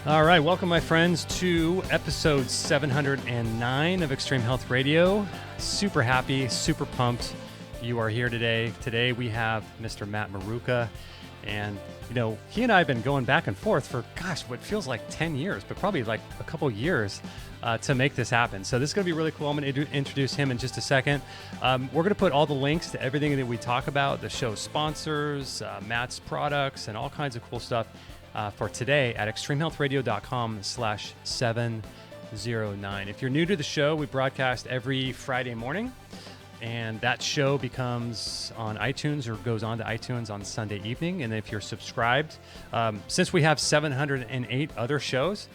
All right, welcome, my friends, to episode 709 of Extreme Health Radio. Super happy, super pumped you are here today. Today we have Mr. Matt Maruca, and he and I have been going back and forth for, what feels like 10 years, but probably like a couple years to make this happen. So this is going to be really cool. I'm going to introduce him in just a second. We're going to put all the links to everything that we talk about, the show's sponsors, Matt's products, and all kinds of cool stuff for today at extremehealthradio.com/709. If you're new to the show, we broadcast every Friday morning, and that show becomes on iTunes or goes on to iTunes on Sunday evening. And if you're subscribed, since we have 708 other shows,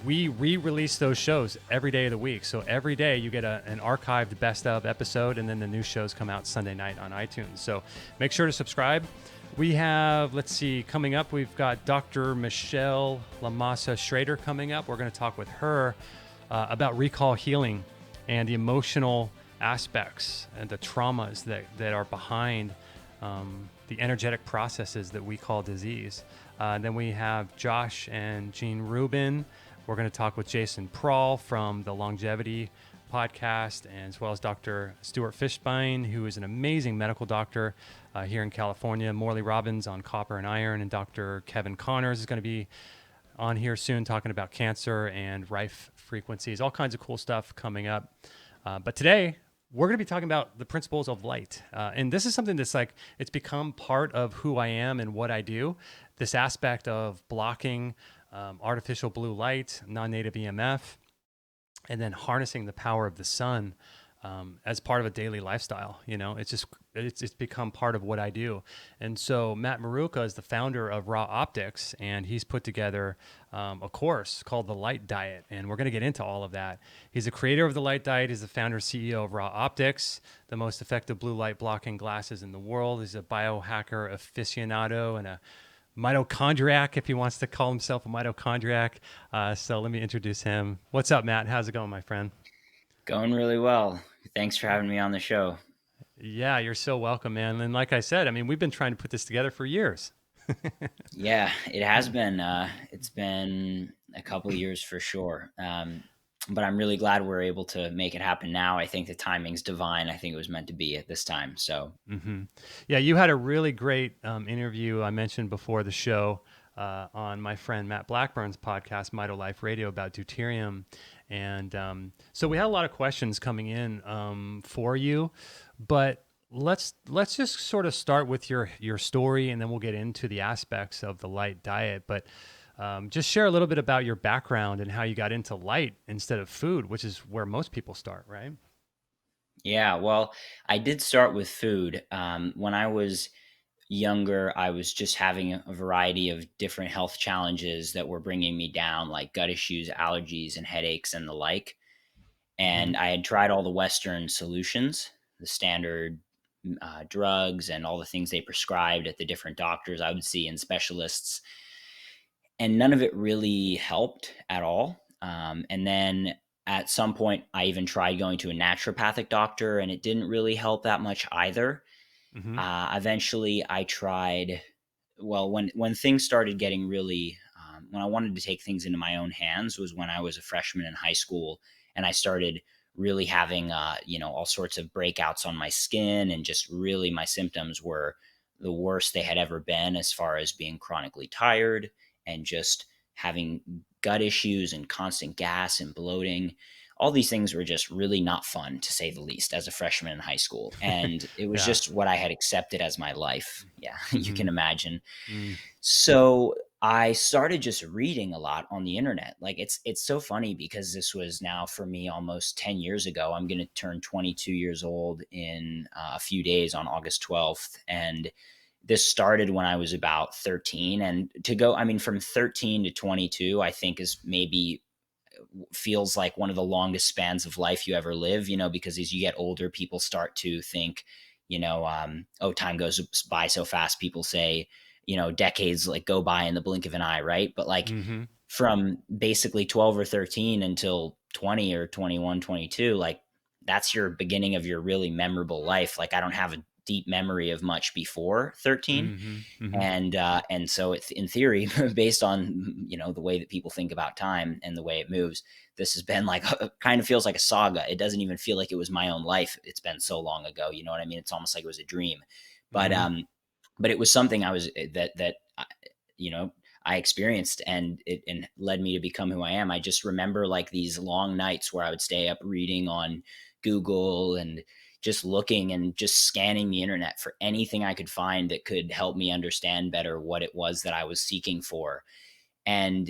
we re-release those shows every day of the week. So every day you get an archived best of episode, and then the new shows come out Sunday night on iTunes. So make sure to subscribe. We have, coming up, we've got Dr. Michelle Lamassa Schrader coming up. We're going to talk with her about recall healing and the emotional aspects and the traumas that are behind the energetic processes that we call disease. Then we have Josh and Jean Rubin. We're going to talk with Jason Prawl from the Longevity podcast, and as well as Dr. Stuart Fishbein, who is an amazing medical doctor here in California. Morley Robbins on copper and iron, and Dr. Kevin Connors is going to be on here soon talking about cancer and rife frequencies, all kinds of cool stuff coming up. But today, we're going to be talking about the principles of light. And this is something that's it's become part of who I am and what I do. This aspect of blocking artificial blue light, non-native EMF, and then harnessing the power of the sun as part of a daily lifestyle. It's become part of what I do. And so Matt Maruca is the founder of RaOptics, and he's put together a course called the Light Diet, and we're going to get into all of that. He's the creator of the Light Diet. He's the founder and CEO of RaOptics, the most effective blue light blocking glasses in the world. He's a biohacker aficionado and a mitochondriac, if he wants to call himself a mitochondriac. So let me introduce him. What's up, Matt? How's it going, my friend? Going really well. Thanks for having me on the show. Yeah, you're so welcome, man. And like I said, we've been trying to put this together for years. Yeah, it has been. It's been a couple of years for sure. But I'm really glad we're able to make it happen now. I think the timing's divine. I think it was meant to be at this time. So, Yeah, you had a really great interview I mentioned before the show on my friend Matt Blackburn's podcast, Mito Life Radio, about deuterium. And so we had a lot of questions coming in for you, but let's just sort of start with your story, and then we'll get into the aspects of the light diet. But just share a little bit about your background and how you got into light instead of food, which is where most people start, right? yeah, well, I did start with food. When I was younger, I was just having a variety of different health challenges that were bringing me down, like gut issues, allergies, and headaches, and the like. And I had tried all the Western solutions, the standard drugs, and all the things they prescribed at the different doctors I would see and specialists. And none of it really helped at all. And then at some point, I even tried going to a naturopathic doctor, and it didn't really help that much either. Mm-hmm. Eventually, I tried. Well, when things started getting really, when I wanted to take things into my own hands, was when I was a freshman in high school, and I started really having, all sorts of breakouts on my skin, and just really my symptoms were the worst they had ever been, as far as being chronically tired and just having gut issues and constant gas and bloating. All these things were just really not fun, to say the least, as a freshman in high school. And it was just what I had accepted as my life. Yeah, you can imagine. So I started just reading a lot on the internet. Like it's so funny, because this was now for me almost 10 years ago. I'm going to turn 22 years old in a few days on August 12th. And this started when I was about 13, and to go, from 13 to 22, I think is maybe feels like one of the longest spans of life you ever live, because as you get older, people start to think, time goes by so fast. People say, decades go by in the blink of an eye. Right. But from basically 12 or 13 until 20 or 21, 22, that's your beginning of your really memorable life. I don't have a deep memory of much before 13. Mm-hmm. Mm-hmm. And so it's in theory, based on, the way that people think about time and the way it moves, this has been like, kind of feels like a saga. It doesn't even feel like it was my own life. It's been so long ago. You know what I mean? It's almost like it was a dream. But, Mm-hmm. but it was something I was, you know, I experienced, and it led me to become who I am. I just remember like these long nights where I would stay up reading on Google and just looking and just scanning the internet for anything I could find that could help me understand better what it was that I was seeking for. And,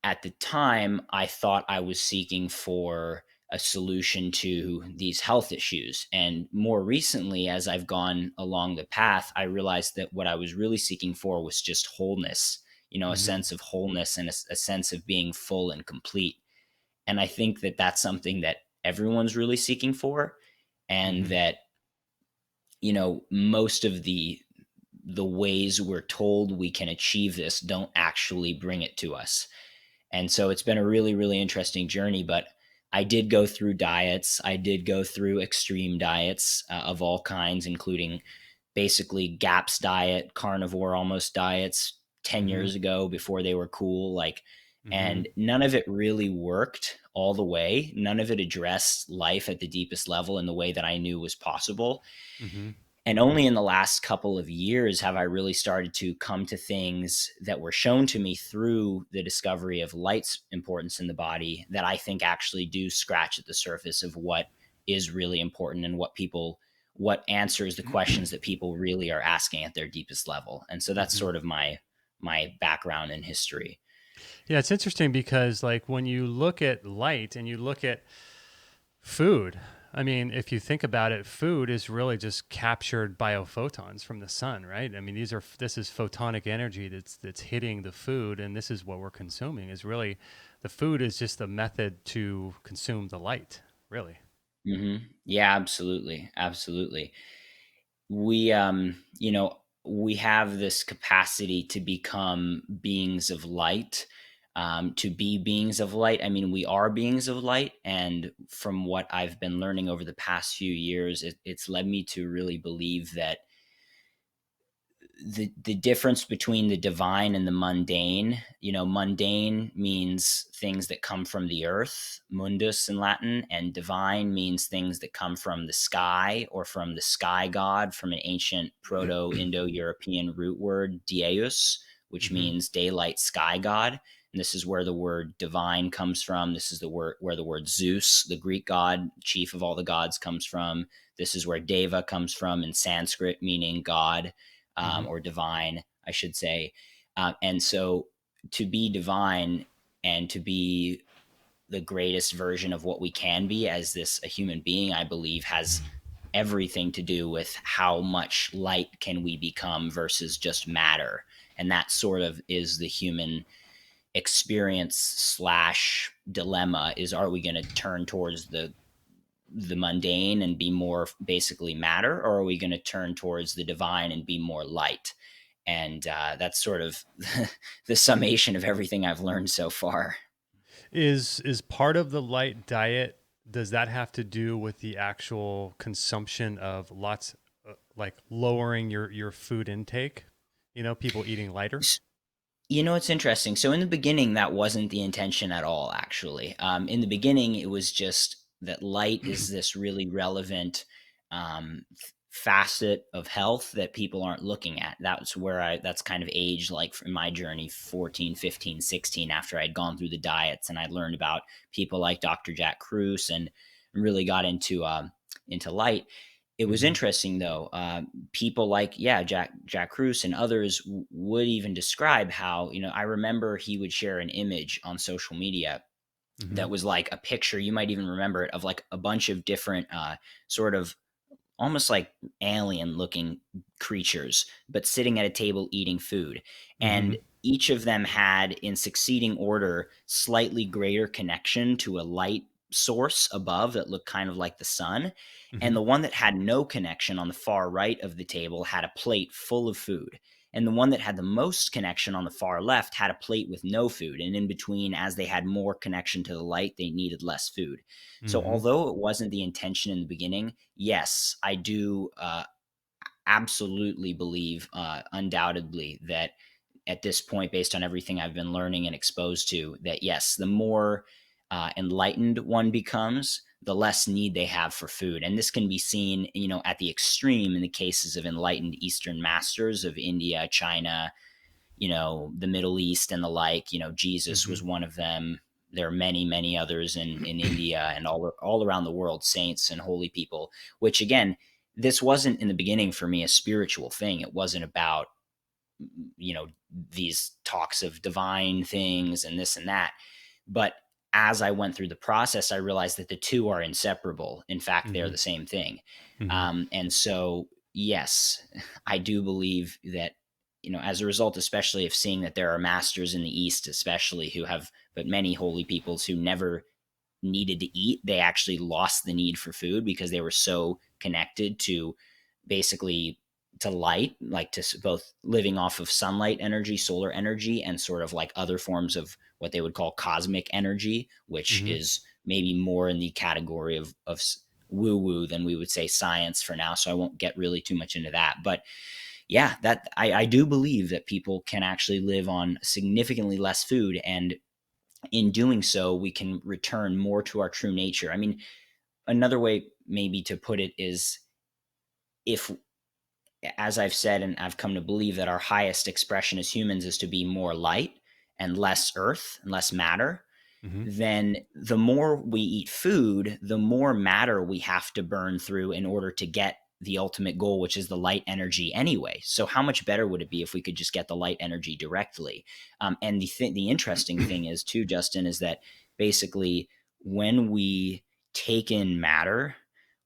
at the time, I thought I was seeking for a solution to these health issues. And more recently, as I've gone along the path, I realized that what I was really seeking for was just wholeness, a Mm-hmm. sense of wholeness and a sense of being full and complete. And I think that that's something that everyone's really seeking for. And Mm-hmm. that, most of the ways we're told we can achieve this don't actually bring it to us. And so it's been a really, really interesting journey. But I did go through diets. I did go through extreme diets of all kinds, including basically GAPS diet, carnivore almost diets 10 Mm-hmm. years ago before they were cool. Mm-hmm. And none of it really worked all the way. None of it addressed life at the deepest level in the way that I knew was possible. Mm-hmm. And only in the last couple of years have I really started to come to things that were shown to me through the discovery of light's importance in the body that I think actually do scratch at the surface of what is really important and what answers the questions that people really are asking at their deepest level. And so that's Mm-hmm. sort of my background and history. Yeah, it's interesting because like when you look at light and you look at food, I mean, if you think about it, food is really just captured biophotons from the sun, right? I mean, this is photonic energy that's hitting the food, and this is what we're consuming. Is really the food is just a method to consume the light, really. Yeah, absolutely. Absolutely. We have this capacity to become beings of light, to be beings of light. I mean, we are beings of light, and from what I've been learning over the past few years, it's led me to really believe that the difference between the divine and the mundane, mundane means things that come from the earth, mundus in Latin, and divine means things that come from the sky or from the sky god, from an ancient Proto-Indo-European root word deus, which Mm-hmm. means daylight sky god. And this is where the word divine comes from. This is the word where the word Zeus, the Greek god, chief of all the gods, comes from. This is where deva comes from in Sanskrit, meaning god, Mm-hmm. or divine, I should say. And so to be divine and to be the greatest version of what we can be as a human being, I believe has everything to do with how much light can we become versus just matter. And that sort of is the human experience slash dilemma, is, are we going to turn towards the mundane and be more basically matter, or are we going to turn towards the divine and be more light? And that's sort of the summation of everything I've learned so far. Is part of the light diet? Does that have to do with the actual consumption of lots, like lowering your food intake? You know, people eating lighter. It's interesting. So in the beginning, that wasn't the intention at all, actually. In the beginning, it was just that light is this really relevant facet of health that people aren't looking at. That's kind of age, like in my journey, 14, 15, 16, after I'd gone through the diets and I learned about people like Dr. Jack Kruse and really got into light. It was Mm-hmm. interesting though. People like, yeah, Jack Kruse and others would even describe how, I remember he would share an image on social media Mm-hmm. that was like a picture, you might even remember it, of like a bunch of different sort of almost like alien looking creatures, but sitting at a table eating food. Mm-hmm. And each of them had, in succeeding order, slightly greater connection to a light source above that looked kind of like the sun. Mm-hmm. And the one that had no connection on the far right of the table had a plate full of food. And the one that had the most connection on the far left had a plate with no food. And in between, as they had more connection to the light, they needed less food. So Mm-hmm. although it wasn't the intention in the beginning, yes, I do absolutely believe, undoubtedly, that at this point, based on everything I've been learning and exposed to, that yes, the more enlightened one becomes, the less need they have for food. And this can be seen, at the extreme in the cases of enlightened Eastern masters of India, China, the Middle East and the like. Jesus Mm-hmm. was one of them. There are many, many others in India and all around the world, saints and holy people, which again, this wasn't in the beginning for me a spiritual thing. It wasn't about, these talks of divine things and this and that. But as I went through the process, I realized that the two are inseparable. In fact, they're Mm-hmm. the same thing. Mm-hmm. And so, yes, I do believe that, as a result, especially of seeing that there are masters in the East, especially who have, but many holy peoples who never needed to eat, they actually lost the need for food because they were so connected to basically to light, like to both living off of sunlight energy, solar energy, and sort of like other forms of what they would call cosmic energy, which Mm-hmm. is maybe more in the category of woo woo than we would say science for now. So I won't get really too much into that. But yeah, that I do believe that people can actually live on significantly less food. And in doing so, we can return more to our true nature. I mean, another way maybe to put it is, if, as I've said, and I've come to believe, that our highest expression as humans is to be more light and less earth and less matter, Mm-hmm. then the more we eat food, the more matter we have to burn through in order to get the ultimate goal, which is the light energy anyway. So how much better would it be if we could just get the light energy directly? And the interesting thing is too, Justin, is that basically when we take in matter,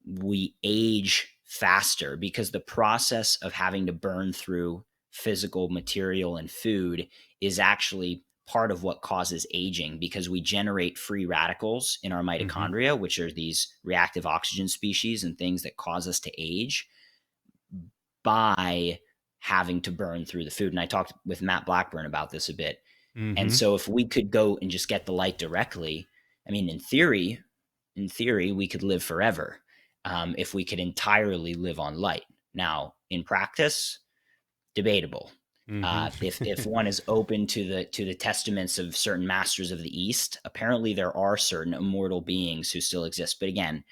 we age faster because the process of having to burn through physical material and food is actually part of what causes aging, because we generate free radicals in our Mm-hmm. mitochondria, which are these reactive oxygen species and things that cause us to age, by having to burn through the food. And I talked with Matt Blackburn about this a bit. And Mm-hmm. so if we could go and just get the light directly, I mean, in theory, we could live forever, if we could entirely live on light. Now, in practice, debatable. If Mm-hmm. one is open to the testaments of certain masters of the East, apparently there are certain immortal beings who still exist. But again,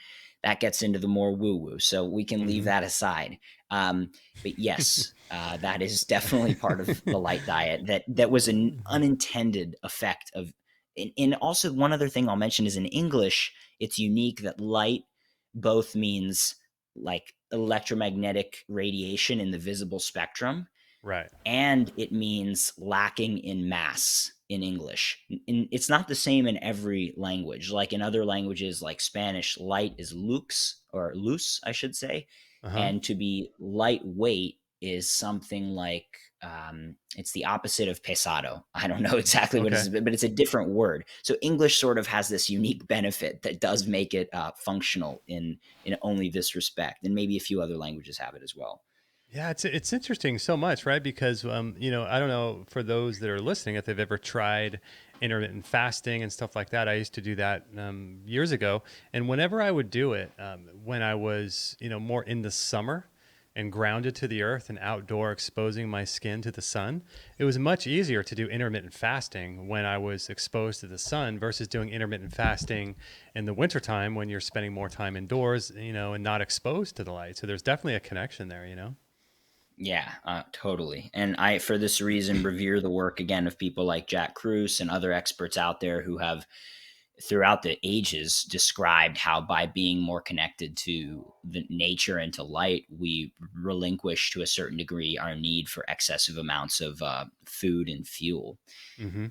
that gets into the more woo woo, so we can leave Mm-hmm. that aside. But yes, that is definitely part of the light diet. That was an unintended effect of. And also, one other thing I'll mention is, in English, it's unique that light both means like electromagnetic radiation in the visible spectrum, Right. and it means lacking in mass in English. And it's not the same in every language. Like in other languages, like Spanish, light is lux, or loose, I should say. Uh-huh. And to be lightweight is something like, it's the opposite of pesado. I don't know exactly what it Okay. is, but it's a different word. So English sort of has this unique benefit that does make it functional in only this respect. And maybe a few other languages have it as well. Yeah, it's interesting so much, right? Because I don't know for those that are listening if they've ever tried intermittent fasting and stuff like that. I used to do that years ago, and whenever I would do it, when I was more in the summer and grounded to the earth and outdoor, exposing my skin to the sun, it was much easier to do intermittent fasting when I was exposed to the sun versus doing intermittent fasting in the wintertime when you're spending more time indoors, and not exposed to the light. So there's definitely a connection there. Yeah, totally. And I, for this reason, revere the work again of people like Jack Kruse and other experts out there who have, throughout the ages, described how by being more connected to the nature and to light, we relinquish to a certain degree our need for excessive amounts of food and fuel. Hmm.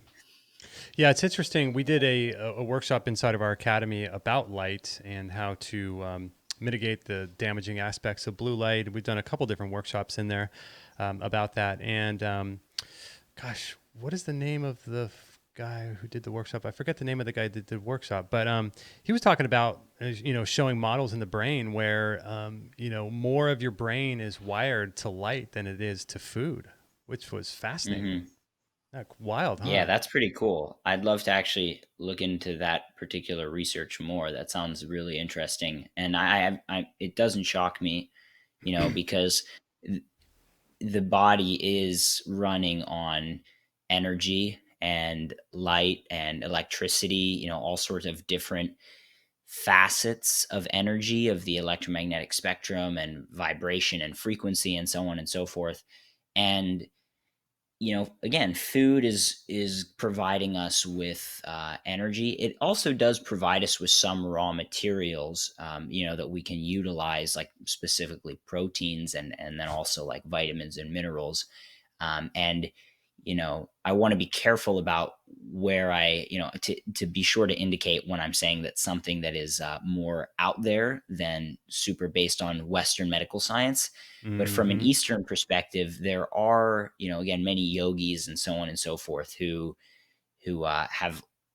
Yeah, it's interesting. We did a workshop inside of our academy about light and how to mitigate the damaging aspects of blue light. We've done a couple different workshops in there about that. And gosh, what is the name of the guy who did the workshop? I forget the name of the guy that did the workshop, but he was talking about showing models in the brain where more of your brain is wired to light than it is to food. which was fascinating. Hmm. Like, wild, Yeah, huh? that's pretty cool. I'd love to actually look into that particular research more. That sounds really interesting. And it doesn't shock me, because th- the body is running on energy and light and electricity, all sorts of different facets of energy of the electromagnetic spectrum and vibration and frequency and so on and so forth. And again, food is providing us with energy. It also does provide us with some raw materials, that we can utilize, like specifically proteins and then also like vitamins and minerals. And I want to be careful about where to be sure to indicate when I'm saying that something that is more out there than super based on Western medical science. But from an Hmm. Eastern perspective, there are, again, many yogis and so on and so forth who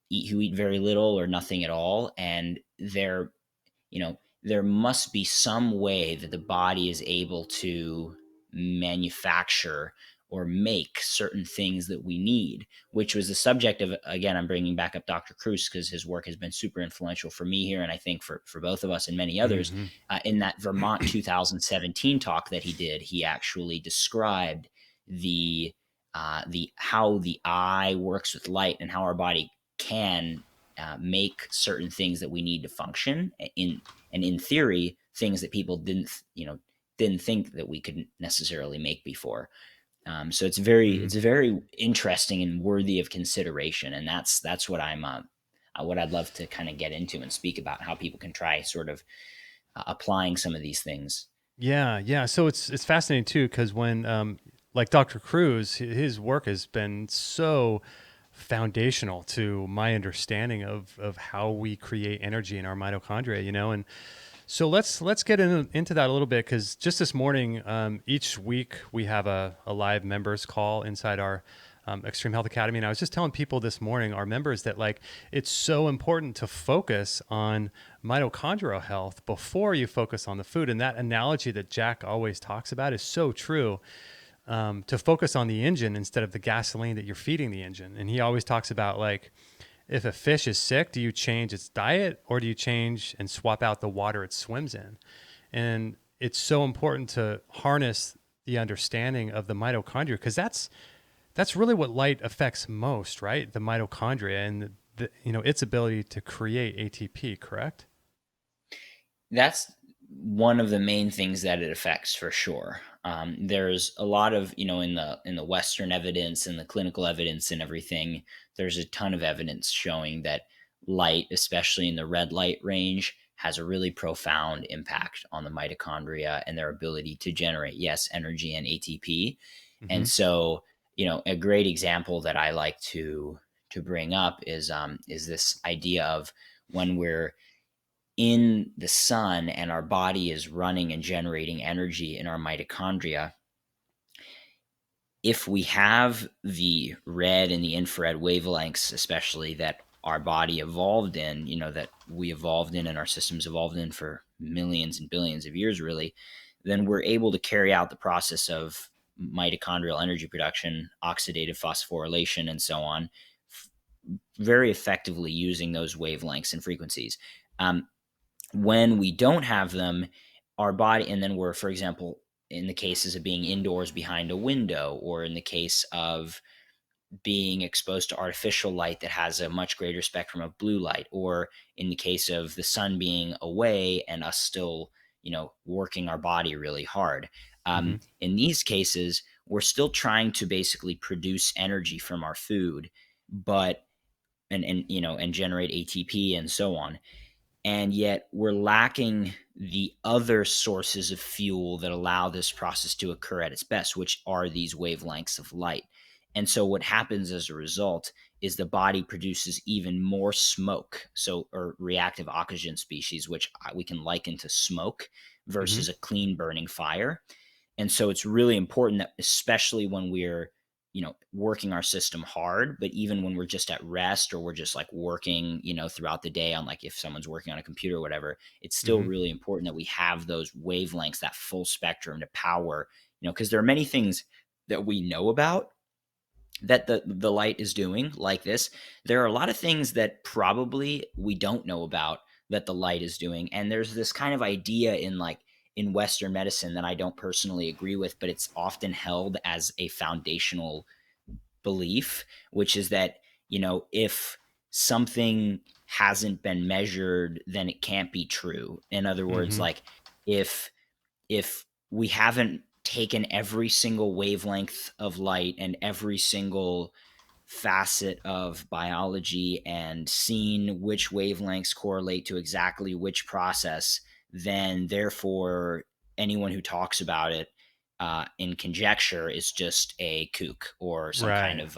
eat very little or nothing at all, and there must be some way that the body is able to manufacture or make certain things that we need, which was the subject of, again, I'm bringing back up Dr. Cruz because his work has been super influential for me here. And I think for both of us and many others, Hmm. in that Vermont 2017 talk that he did, he actually described the how the eye works with light and how our body can make certain things that we need to function in theory, things that people didn't think that we could necessarily make before. So Hmm. it's very interesting and worthy of consideration, and that's what I'd love to kind of get into and speak about, how people can try sort of applying some of these things. Yeah, yeah. So it's fascinating too, because when like Dr. Cruz, his work has been so foundational to my understanding of how we create energy in our mitochondria, and so let's get into that a little bit, because just this morning, each week we have a live members call inside our Extreme Health Academy, and I was just telling people this morning, our members, that like it's so important to focus on mitochondrial health before you focus on the food, and that analogy that Jack always talks about is so true. To focus on the engine instead of the gasoline that you're feeding the engine, and he always talks about like, if a fish is sick, do you change its diet or do you change and swap out the water it swims in? And it's so important to harness the understanding of the mitochondria, because that's really what light affects most, right? The mitochondria and its ability to create ATP, correct? That's one of the main things that it affects for sure. There's a lot of, in the Western evidence and the clinical evidence and everything. There's a ton of evidence showing that light, especially in the red light range, has a really profound impact on the mitochondria and their ability to generate, yes, energy and ATP. Mm-hmm. And so, a great example that I like to bring up is this idea of when we're in the sun and our body is running and generating energy in our mitochondria. If we have the red and the infrared wavelengths, especially that our body evolved in, that we evolved in and our systems evolved in for millions and billions of years, really, then we're able to carry out the process of mitochondrial energy production, oxidative phosphorylation, and so on, very effectively using those wavelengths and frequencies. When we don't have them, our body, and then we're, for example, in the cases of being indoors behind a window, or in the case of being exposed to artificial light that has a much greater spectrum of blue light, or in the case of the sun being away and us still, working our body really hard. Mm-hmm. In these cases, we're still trying to basically produce energy from our food, but and generate ATP and so on, and yet we're lacking the other sources of fuel that allow this process to occur at its best, which are these wavelengths of light. And so what happens as a result is the body produces even more smoke, so, or reactive oxygen species, which we can liken to smoke Mm-hmm. versus a clean burning fire. And so it's really important that, especially when we're, working our system hard, but even when we're just at rest or we're just like working, throughout the day on, like, if someone's working on a computer or whatever, it's still Mm-hmm. really important that we have those wavelengths, that full spectrum to power, because there are many things. that we know about that the light is doing like this. There are a lot of things that probably we don't know about that the light is doing. And there's this kind of idea in Western medicine that I don't personally agree with, but it's often held as a foundational belief, which is that, if something hasn't been measured, then it can't be true. In other words, Mm-hmm. like if we haven't taken every single wavelength of light and every single facet of biology and seen which wavelengths correlate to exactly which process, then therefore anyone who talks about it in conjecture is just a kook or some kind Right. of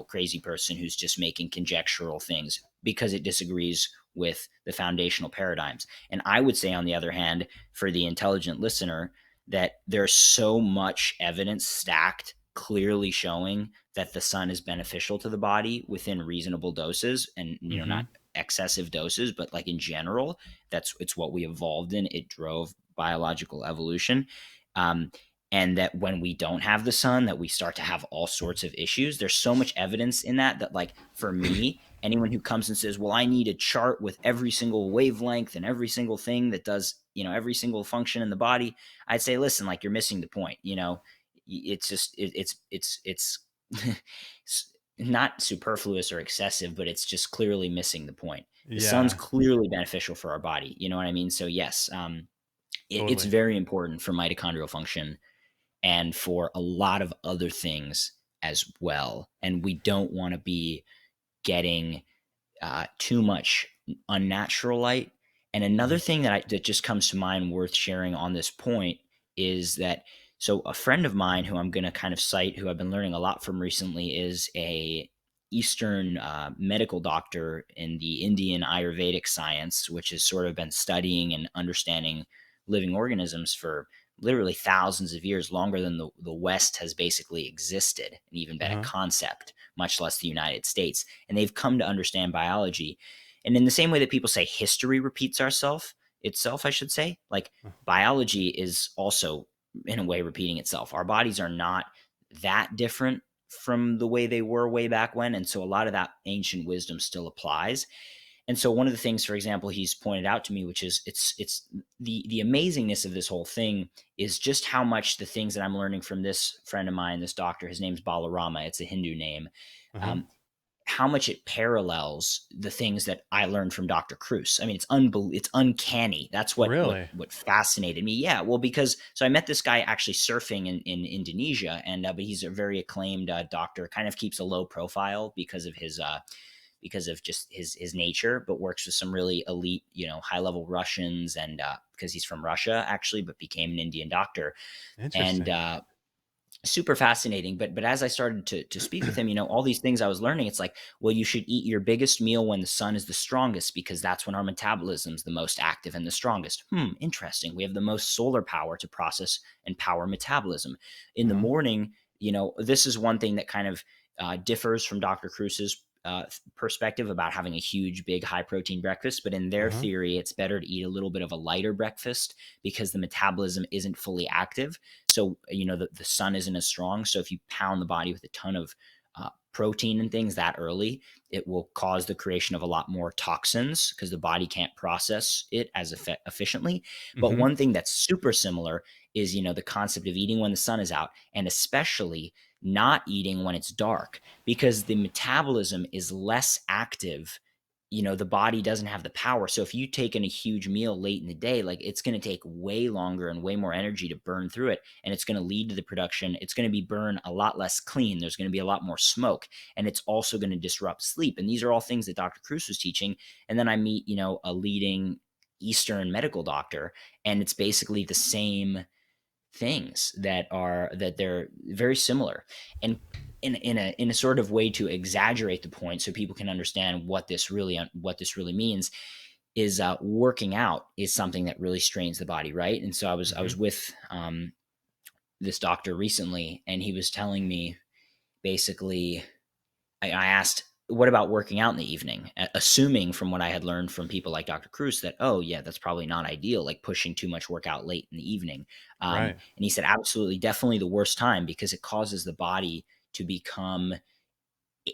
crazy person who's just making conjectural things because it disagrees with the foundational paradigms. And I would say, on the other hand, for the intelligent listener, that there's so much evidence stacked clearly showing that the sun is beneficial to the body within reasonable doses, and Mm-hmm. not excessive doses, but like in general, it's what we evolved in. It drove biological evolution. um, and that when we don't have the sun, that we start to have all sorts of issues. There's so much evidence in that like, for me, anyone who comes and says, well, I need a chart with every single wavelength and every single thing that does, every single function in the body, I'd say, listen, like, you're missing the point. It's just it's not superfluous or excessive, but it's just clearly missing the point. The sun's Yeah, clearly beneficial for our body. You know what I mean? So yes, it's totally. very important for mitochondrial function and for a lot of other things as well. And we don't want to be getting too much unnatural light. And another Mm-hmm. thing that just comes to mind worth sharing on this point is that, so a friend of mine who I'm going to kind of cite, who I've been learning a lot from recently, is a Eastern medical doctor in the Indian Ayurvedic science, which has sort of been studying and understanding living organisms for literally thousands of years, longer than the West has basically existed and even been a Uh-huh. concept, much less the United States. And they've come to understand biology. And in the same way that people say history repeats itself, I should say, like, biology is also in a way repeating itself. Our bodies are not that different from the way they were way back when. And so a lot of that ancient wisdom still applies. And so one of the things, for example, he's pointed out to me, which is it's the amazingness of this whole thing, is just how much the things that I'm learning from this friend of mine, this doctor, his name's Balarama, it's a Hindu name, Uh-huh. um, how much it parallels the things that I learned from Dr. Cruz. I mean, it's uncanny. That's what Really? fascinated me. Yeah, well, because so I met this guy actually surfing in Indonesia, and but he's a very acclaimed doctor. Kind of keeps a low profile because of just his nature, but works with some really elite, high level Russians, and because he's from Russia actually, but became an Indian doctor. And Interesting. super fascinating. But as I started to speak with him, all these things I was learning, it's like, well, you should eat your biggest meal when the sun is the strongest, because that's when our metabolism's the most active and the strongest. Interesting. We have the most solar power to process and power metabolism. In the Uh-huh. morning, this is one thing that kind of differs from Dr. Cruz's perspective about having a huge, big, high protein breakfast. But in their Uh-huh. theory, it's better to eat a little bit of a lighter breakfast because the metabolism isn't fully active. So, the sun isn't as strong. So if you pound the body with a ton of protein and things that early, it will cause the creation of a lot more toxins because the body can't process it as efficiently. But Mm-hmm. one thing that's super similar is, the concept of eating when the sun is out, and especially not eating when it's dark, because the metabolism is less active. The body doesn't have the power. So if you take in a huge meal late in the day, like, it's going to take way longer and way more energy to burn through it, and it's going to lead to the production, it's going to be burned a lot less clean, there's going to be a lot more smoke, and it's also going to disrupt sleep. And these are all things that Dr. Cruz was teaching. And then I meet, a leading Eastern medical doctor, and it's basically the same things that they're very similar. And in a sort of way to exaggerate the point so people can understand what this really means, is working out is something that really strains the body, right? And so I was Mm-hmm. with this doctor recently, and he was telling me, basically, I asked, what about working out in the evening? Assuming from what I had learned from people like Dr. Cruz that, oh yeah, that's probably not ideal, like pushing too much workout late in the evening. Right. And he said, absolutely, definitely the worst time, because it causes the body to become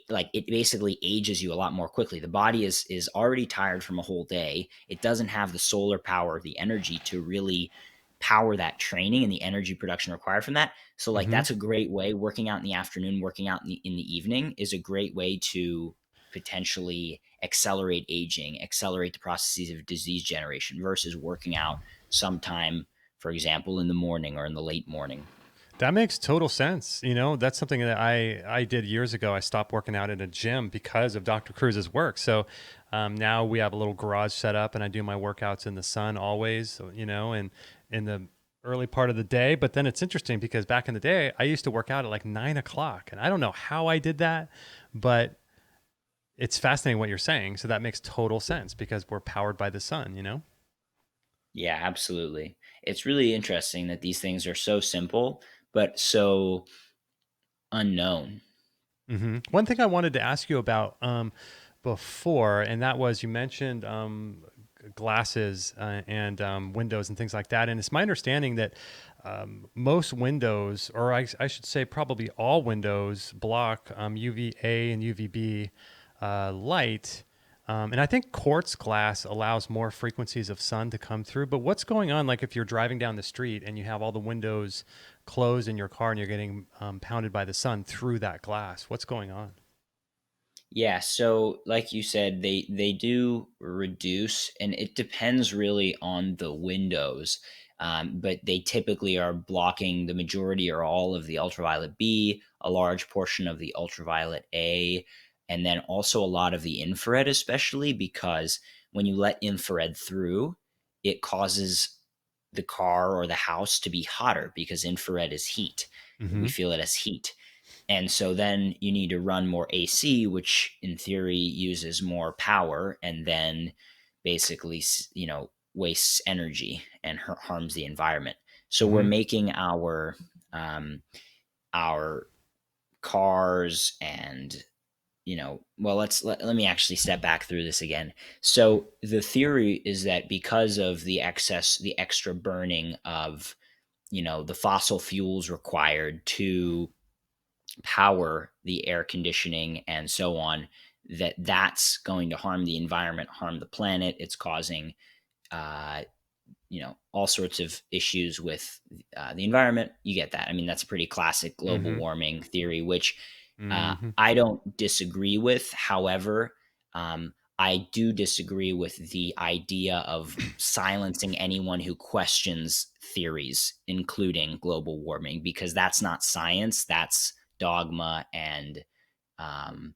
like, it basically ages you a lot more quickly. The body is already tired from a whole day. It doesn't have the solar power, the energy to really power that training and the energy production required from that. So like, Hmm. that's a great way. Working out in the afternoon, working out in the evening is a great way to potentially accelerate aging, accelerate the processes of disease generation, versus working out sometime, for example, in the morning or in the late morning. That makes total sense. That's something that I did years ago. I stopped working out at a gym because of Dr. Cruz's work. So now we have a little garage set up, and I do my workouts in the sun always. And in the early part of the day. But then it's interesting because back in the day, I used to work out at like 9 o'clock, and I don't know how I did that, but it's fascinating what you're saying. So that makes total sense because we're powered by the sun. Yeah, absolutely. It's really interesting that these things are so simple, but so unknown. One thing I wanted to ask you about before, and that was you mentioned glasses and windows and things like that. And it's my understanding that most windows, or I should say probably all windows, block UVA and UVB light. And I think quartz glass allows more frequencies of sun to come through. But what's going on, like if you're driving down the street and you have all the windows closed in your car and you're getting pounded by the sun through that glass? What's going on? Yeah, so like you said, they do reduce, and it depends really on the windows. But they typically are blocking the majority or all of the ultraviolet B, a large portion of the ultraviolet A, and then also a lot of the infrared, especially because when you let infrared through, it causes the car or the house to be hotter, because infrared is heat. We Hmm. feel it as heat. And so then you need to run more AC, which in theory uses more power, and then basically, wastes energy and harms the environment. So we're Hmm. making our cars and, well, let me actually step back through this again. So the theory is that because of the extra burning of, the fossil fuels required to power the air conditioning and so on, that's going to harm the environment, harm the planet. It's causing uh, all sorts of issues with the environment. You get that. I mean, that's a pretty classic global Hmm. warming theory, which Hmm. I don't disagree with. However, I do disagree with the idea of silencing anyone who questions theories, including global warming, because that's not science. That's dogma and um,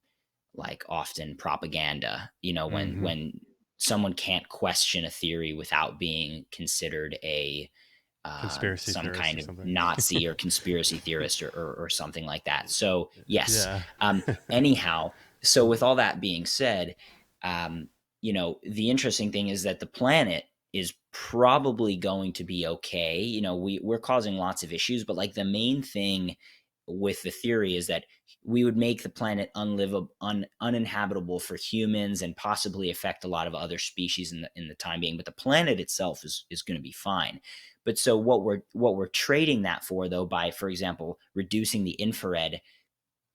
like often propaganda. Hmm. When someone can't question a theory without being considered a Conspiracy some theorist kind or of something. Nazi or conspiracy theorist, or something like that. So yes. Yeah. Anyhow, so with all that being said, the interesting thing is that the planet is probably going to be okay. We're causing lots of issues, but like the main thing with the theory is that we would make the planet unlivable, uninhabitable for humans, and possibly affect a lot of other species in the time being. But the planet itself is going to be fine. But so what we're trading that for, though, by, for example, reducing the infrared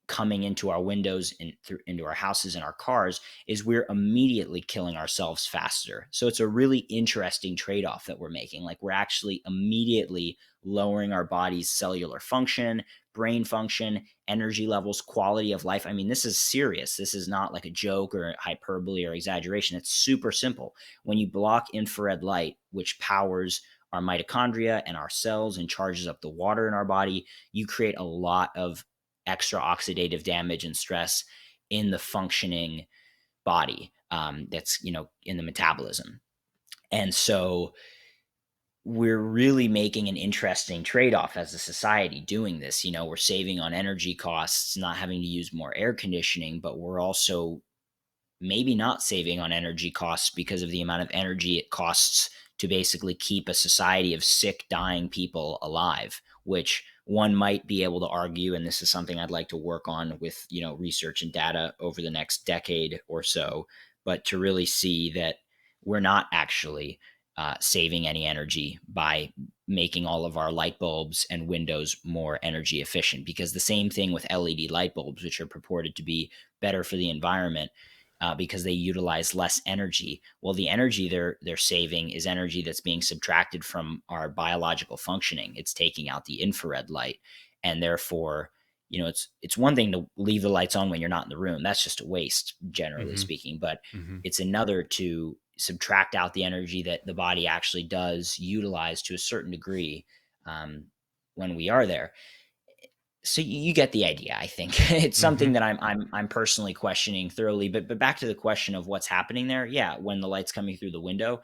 coming into our windows and into our houses and our cars, is we're immediately killing ourselves faster. So it's a really interesting trade-off that we're making. Like, we're actually immediately lowering our body's cellular function, brain function, energy levels, quality of life. I mean, this is serious. This is not like a joke or hyperbole or exaggeration. It's super simple. When you block infrared light, which powers our mitochondria and our cells and charges up the water in our body, you create a lot of extra oxidative damage and stress in the functioning body, that's in the metabolism. And so we're really making an interesting trade-off as a society doing this. We're saving on energy costs, not having to use more air conditioning, but we're also maybe not saving on energy costs because of the amount of energy it costs to basically keep a society of sick, dying people alive, which one might be able to argue, and this is something I'd like to work on with, research and data over the next decade or so, but to really see that we're not actually saving any energy by making all of our light bulbs and windows more energy efficient. Because the same thing with LED light bulbs, which are purported to be better for the environment, because they utilize less energy. Well, the energy they're saving is energy that's being subtracted from our biological functioning. It's taking out the infrared light, and therefore, it's one thing to leave the lights on when you're not in the room. That's just a waste, generally Mm-hmm. speaking. But Mm-hmm. it's another to subtract out the energy that the body actually does utilize to a certain degree, when we are there. So you get the idea. I think it's Mm-hmm. something that I'm personally questioning thoroughly. But back to the question of what's happening there. Yeah, when the light's coming through the window,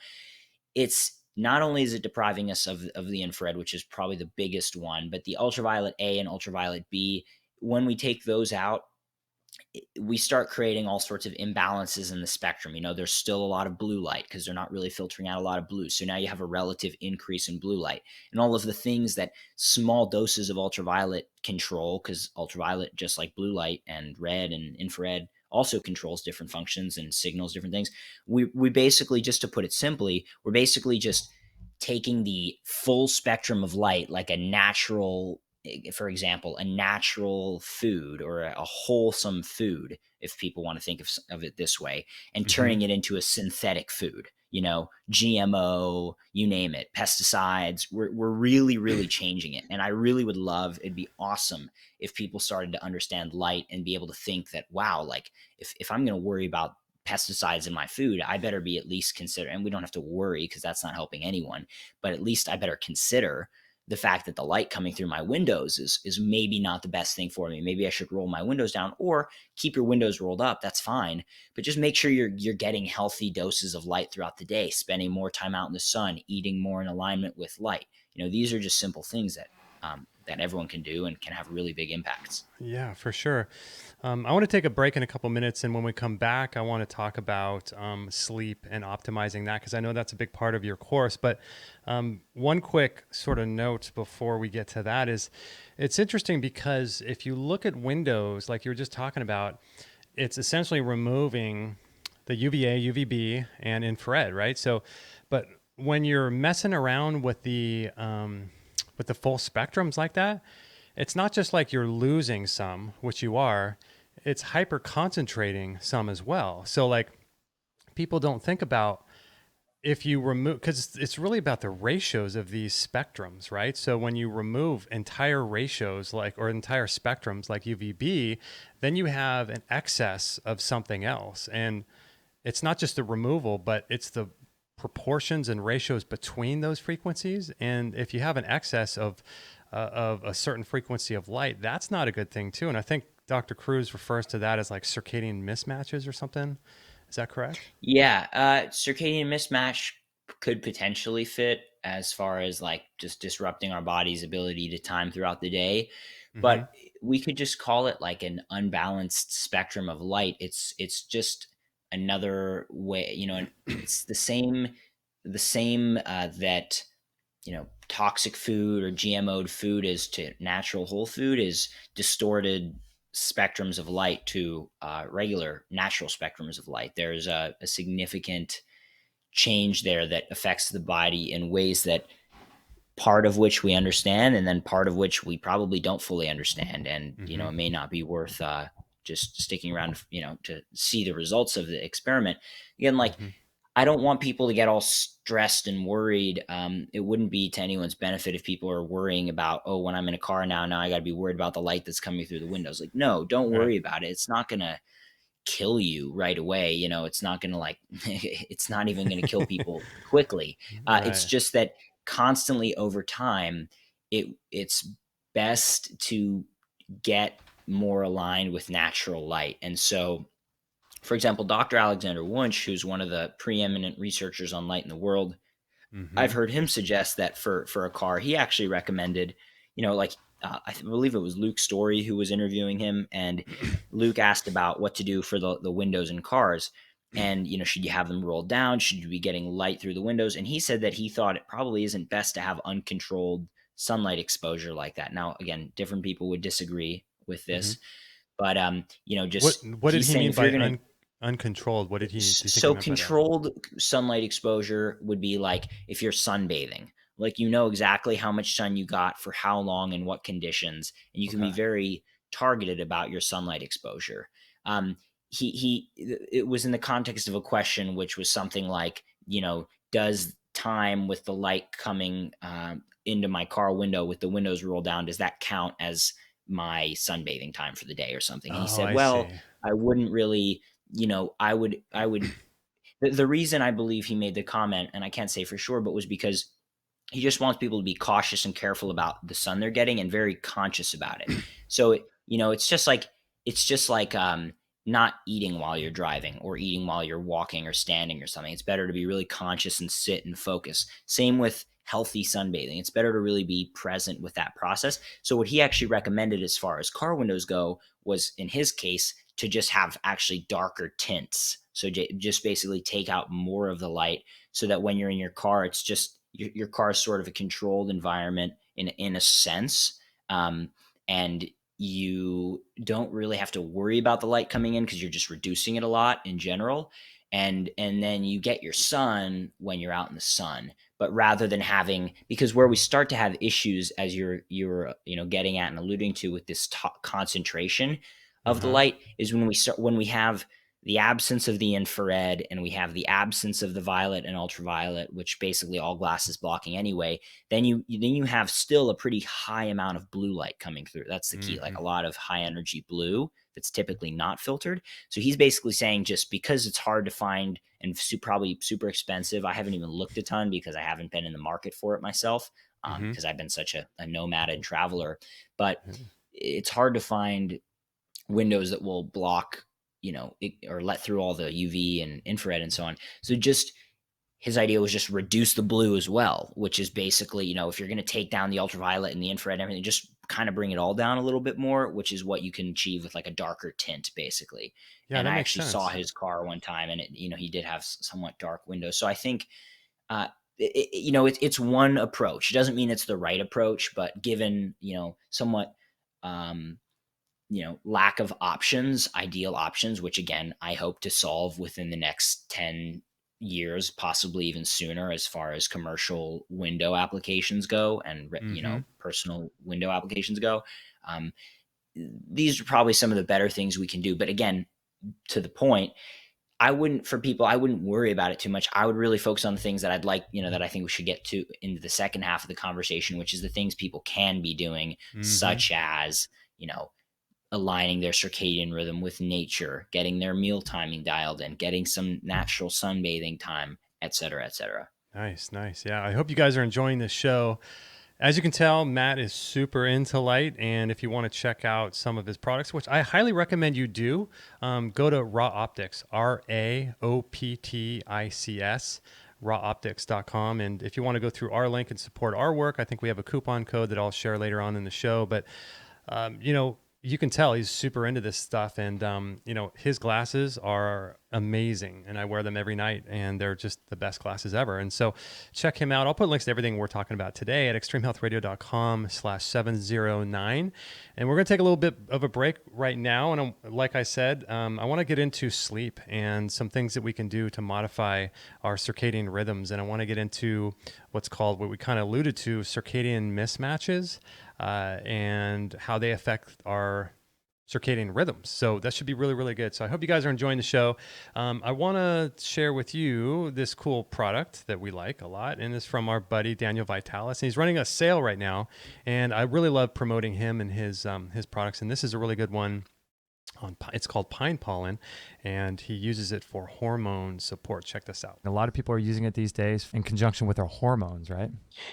it's not only is it depriving us of the infrared, which is probably the biggest one, but the ultraviolet A and ultraviolet B. When we take those out, we start creating all sorts of imbalances in the spectrum. There's still a lot of blue light because they're not really filtering out a lot of blue. So now you have a relative increase in blue light, and all of the things that small doses of ultraviolet control, because ultraviolet, just like blue light and red and infrared, also controls different functions and signals different things. We basically, just to put it simply, we're basically just taking the full spectrum of light, like a natural, for example, a natural food or a wholesome food, if people want to think of it this way, and Mm-hmm. turning it into a synthetic food, GMO, you name it, pesticides. We're really, really changing it. And I really would love, it'd be awesome if people started to understand light and be able to think that, wow, like if I'm going to worry about pesticides in my food, I better be at least consider, and we don't have to worry because that's not helping anyone, but at least I better consider the fact that the light coming through my windows is maybe not the best thing for me. Maybe I should roll my windows down, or keep your windows rolled up. That's fine, but just make sure you're getting healthy doses of light throughout the day, spending more time out in the sun, eating more in alignment with light. These are just simple things that everyone can do and can have really big impacts. Yeah, for sure. I want to take a break in a couple minutes, and when we come back, I want to talk about sleep and optimizing that, because I know that's a big part of your course. But one quick sort of note before we get to that is, it's interesting because if you look at Windows, like you were just talking about, it's essentially removing the UVA, UVB, and infrared, right? So, but when you're messing around with the full spectrums like that, it's not just like you're losing some, which you are, it's hyper concentrating some as well. So like people don't think about, if you remove, because it's really about the ratios of these spectrums, right? So when you remove entire ratios or entire spectrums like UVB, then you have an excess of something else. And it's not just the removal, but it's the proportions and ratios between those frequencies. And if you have an excess of a certain frequency of light, that's not a good thing too. And I think Dr. Cruz refers to that as like circadian mismatches or something. Is that correct? Yeah, circadian mismatch could potentially fit as far as like just disrupting our body's ability to time throughout the day, Mm-hmm. but we could just call it like an unbalanced spectrum of light. It's just another way, it's the same that toxic food or GMO'd food is to natural whole food, is distorted spectrums of light to regular natural spectrums of light. There's a significant change there that affects the body in ways that, part of which we understand, and then part of which we probably don't fully understand. And, Mm-hmm. it may not be worth just sticking around, to see the results of the experiment. Again, like, Mm-hmm. I don't want people to get all stressed and worried. It wouldn't be to anyone's benefit if people are worrying about, oh, when I'm in a car now I got to be worried about the light that's coming through the windows. Like, no, don't Right. worry about it. It's not going to kill you right away. It's not going to like, it's not even going to kill people quickly. It's Right. just that constantly over time, it's best to get more aligned with natural light. And so, for example, Dr. Alexander Wunsch, who's one of the preeminent researchers on light in the world, Mm-hmm. I've heard him suggest that for a car, he actually recommended, like, believe it was Luke Story who was interviewing him, and Luke asked about what to do for the windows in cars, and should you have them rolled down? Should you be getting light through the windows? And he said that he thought it probably isn't best to have uncontrolled sunlight exposure like that. Now, again, different people would disagree with Hmm. this, but What just what did he's he saying mean if you're by gonna uncontrolled? What did he do you think he so meant by that? controlled sunlight exposure would be like if you're sunbathing, like exactly how much sun you got for how long and what conditions, and you can be Okay. very targeted about your sunlight exposure. Um, he it was in the context of a question which was something like, does time with the light coming into my car window with the windows rolled down, does that count as my sunbathing time for the day or something? And he Oh, said, I well, see. I wouldn't really, I would the reason I believe he made the comment, and I can't say for sure, but was because he just wants people to be cautious and careful about the sun they're getting and very conscious about it. So, it's just like not eating while you're driving or eating while you're walking or standing or something. It's better to be really conscious and sit and focus. Same with healthy sunbathing. It's better to really be present with that process. So what he actually recommended as far as car windows go was, in his case, to just have actually darker tints. So just basically take out more of the light so that when you're in your car, it's just your car is sort of a controlled environment in a sense, and you don't really have to worry about the light coming in because you're just reducing it a lot in general, and then you get your sun when you're out in the sun. But rather than having, because where we start to have issues, as you're getting at and alluding to, with this concentration of the Uh-huh. light, is when we have the absence of the infrared and we have the absence of the violet and ultraviolet, which basically all glass is blocking anyway. Then you have still a pretty high amount of blue light coming through. That's the key, like Hmm. a lot of high energy blue that's typically not filtered. So he's basically saying, just because it's hard to find and probably super expensive, I haven't even looked a ton because I haven't been in the market for it myself, Hmm. because I've been such a nomad and traveler. But it's hard to find windows that will block, or let through all the UV and infrared and so on. So just his idea was just reduce the blue as well, which is basically, if you're going to take down the ultraviolet and the infrared and everything, just kind of bring it all down a little bit more, which is what you can achieve with like a darker tint, basically. Yeah, And that I makes actually saw sense. his car one time, and he did have somewhat dark windows. So I think, it's one approach. It doesn't mean it's the right approach, but given, somewhat, um, lack of options, ideal options, which again, I hope to solve within the next 10 years, possibly even sooner, as far as commercial window applications go and, Hmm. personal window applications go. Um, these are probably some of the better things we can do. But again, to the point, I wouldn't worry about it too much. I would really focus on the things that I'd like, that I think we should get to into the second half of the conversation, which is the things people can be doing, Hmm. such as, aligning their circadian rhythm with nature, getting their meal timing dialed in, getting some natural sunbathing time, et cetera, et cetera. Nice, nice. Yeah, I hope you guys are enjoying this show. As you can tell, Matt is super into light, and if you want to check out some of his products, which I highly recommend you do, go to RaOptics, RaOptics, rawoptics.com. And if you want to go through our link and support our work, I think we have a coupon code that I'll share later on in the show. But you can tell he's super into this stuff, and his glasses are amazing, and I wear them every night, and they're just the best glasses ever. And so check him out. I'll put links to everything we're talking about today at extremehealthradio.com/709. And we're going to take a little bit of a break right now. And like I said, I want to get into sleep and some things that we can do to modify our circadian rhythms. And I want to get into what we kind of alluded to, circadian mismatches, and how they affect our circadian rhythms. So that should be really, really good. So I hope you guys are enjoying the show. I want to share with you this cool product that we like a lot, and it's from our buddy Daniel Vitalis. And he's running a sale right now, and I really love promoting him and his products. And this is a really good one. It's called Pine Pollen, and he uses it for hormone support. Check this out. A lot of people are using it these days in conjunction with their hormones, right?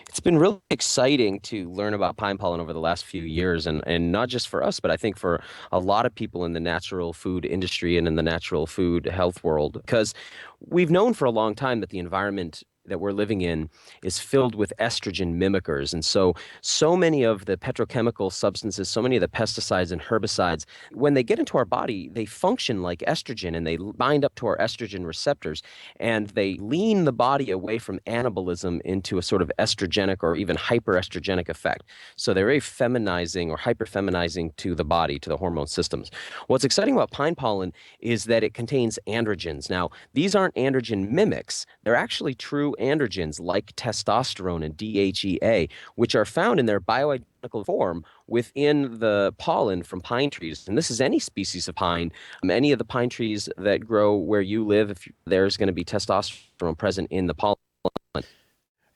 It's been really exciting to learn about pine pollen over the last few years, and not just for us, but I think for a lot of people in the natural food industry and in the natural food health world, because we've known for a long time that the environment that we're living in is filled with estrogen mimickers. And so many of the petrochemical substances, so many of the pesticides and herbicides, when they get into our body, they function like estrogen and they bind up to our estrogen receptors and they lean the body away from anabolism into a sort of estrogenic or even hyperestrogenic effect. So they're very feminizing or hyperfeminizing to the body, to the hormone systems. What's exciting about pine pollen is that it contains androgens. Now, these aren't androgen mimics. They're actually true androgens like testosterone and DHEA, which are found in their bioidentical form within the pollen from pine trees. And this is any species of pine. Any of the pine trees that grow where you live, if there's going to be testosterone present in the pollen.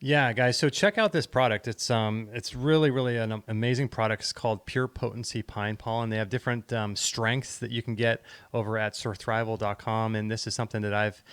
Yeah, guys. So check out this product. It's really an amazing product. It's called Pure Potency Pine Pollen. They have different strengths that you can get over at surthrival.com, and this is something that I've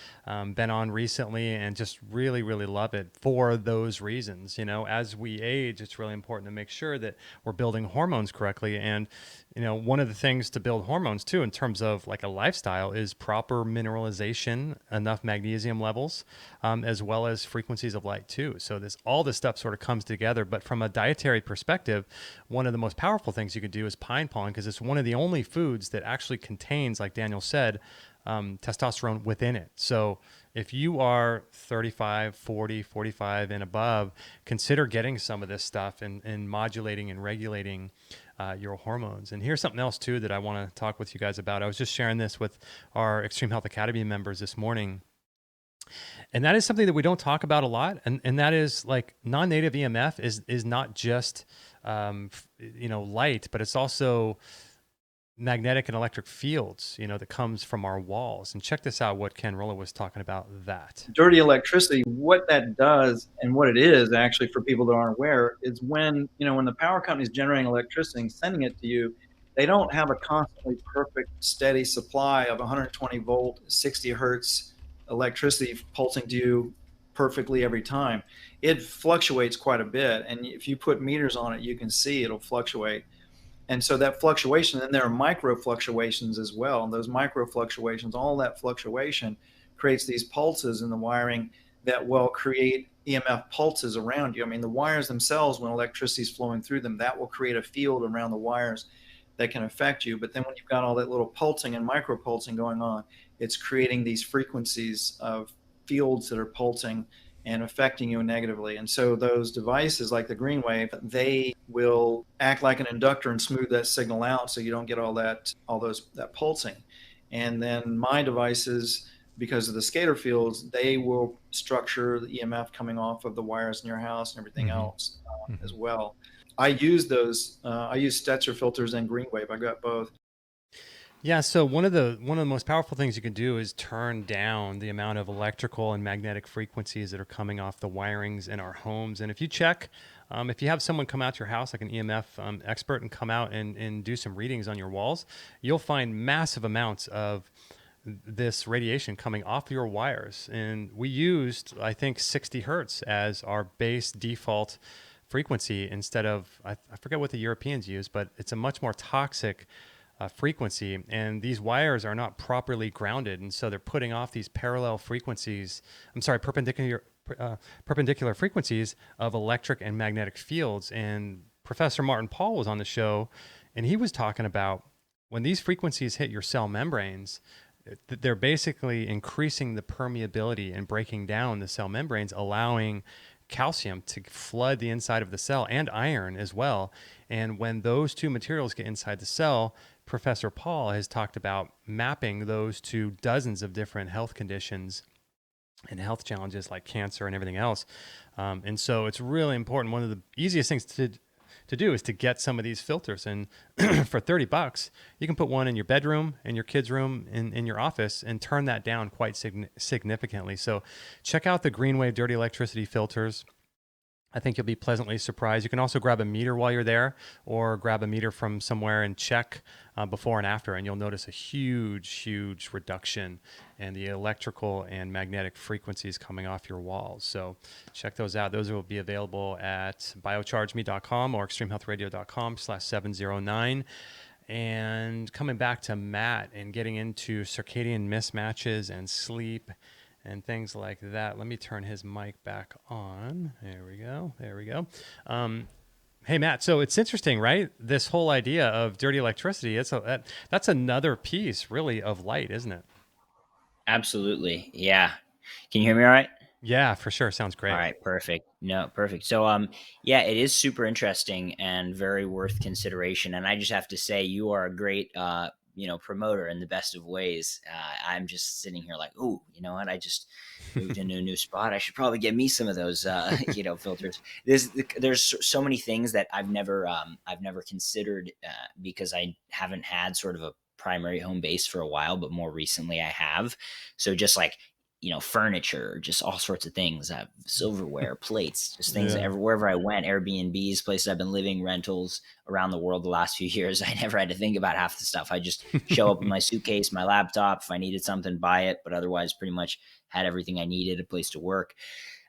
been on recently and just really love it for those reasons. You know, as we age, it's really important to make sure that we're building hormones correctly. And you know, one of the things to build hormones too, in terms of like a lifestyle, is proper mineralization, enough magnesium levels, as well as frequencies of light too. So all this stuff sort of comes together. But from a dietary perspective, one of the most powerful things you could do is pine pollen, because it's one of the only foods that actually contains, like Daniel said, testosterone within it. So if you are 35, 40, 45 and above, consider getting some of this stuff and modulating and regulating your hormones. And here's something else too that I want to talk with you guys about. I was just sharing this with our Extreme Health Academy members this morning. And that is something that we don't talk about a lot. And that is like non-native EMF is not just, light, but it's also magnetic and electric fields, that comes from our walls. And check this out, what Ken Rolla was talking about that. Dirty electricity, what that does and what it is actually for people that aren't aware is when the power company is generating electricity and sending it to you, they don't have a constantly perfect, steady supply of 120 volt, 60 hertz electricity pulsing to you perfectly every time. It fluctuates quite a bit. And if you put meters on it, you can see it'll fluctuate. And so that fluctuation, and there are micro fluctuations as well. And those micro fluctuations, all that fluctuation creates these pulses in the wiring that will create EMF pulses around you. I mean, the wires themselves, when electricity is flowing through them, that will create a field around the wires that can affect you. But then when you've got all that little pulsing and micro pulsing going on, it's creating these frequencies of fields that are pulsing and affecting you negatively. And so those devices like the green wave, they will act like an inductor and smooth that signal out so you don't get that pulsing. And then my devices, because of the scalar fields, they will structure the EMF coming off of the wires in your house and everything else as well. I use those. I use Stetzer filters and green wave. I got both. Yeah, so one of the most powerful things you can do is turn down the amount of electrical and magnetic frequencies that are coming off the wirings in our homes. And if you check, if you have someone come out to your house, like an EMF expert, and come out and do some readings on your walls, you'll find massive amounts of this radiation coming off your wires. And we used, I think, 60 hertz as our base default frequency instead of, I forget what the Europeans use, but it's a much more toxic frequency, and these wires are not properly grounded, and so they're putting off these perpendicular frequencies of electric and magnetic fields. And Professor Martin Pall was on the show, and he was talking about when these frequencies hit your cell membranes, they're basically increasing the permeability and breaking down the cell membranes, allowing calcium to flood the inside of the cell, and iron as well. And when those two materials get inside the cell, Professor Paul has talked about mapping those to dozens of different health conditions and health challenges like cancer and everything else. And so it's really important. One of the easiest things to do is to get some of these filters. And for $30, you can put one in your bedroom, in your kid's room, in your office, and turn that down quite significantly. So check out the Green Wave Dirty Electricity filters. I think you'll be pleasantly surprised. You can also grab a meter while you're there, or grab a meter from somewhere and check before and after, and you'll notice a huge reduction in the electrical and magnetic frequencies coming off your walls. So check those out. Those will be available at biochargeme.com or extremehealthradio.com/709. And coming back to Matt and getting into circadian mismatches and sleep and things like that. Let me turn his mic back on. There we go. There we go. Hey Matt, so it's interesting, right? This whole idea of dirty electricity, that's another piece really of light, isn't it? Absolutely. Yeah. Can you hear me all right? Yeah, for sure. Sounds All great. right, perfect. No, perfect. So, yeah, it is super interesting and very worth consideration. And I just have to say, you are a great, promoter in the best of ways. I'm just sitting here like, oh, you know what? I just moved into a new spot. I should probably get me some of those, filters. There's so many things that I've never considered because I haven't had sort of a primary home base for a while, but more recently I have. So just like furniture, just all sorts of things, silverware, plates, just things Yeah. wherever I went, Airbnbs, places I've been living, rentals around the world the last few years. I never had to think about half the stuff. I just show up with my suitcase, my laptop. If I needed something, buy it. But otherwise, pretty much had everything I needed, a place to work.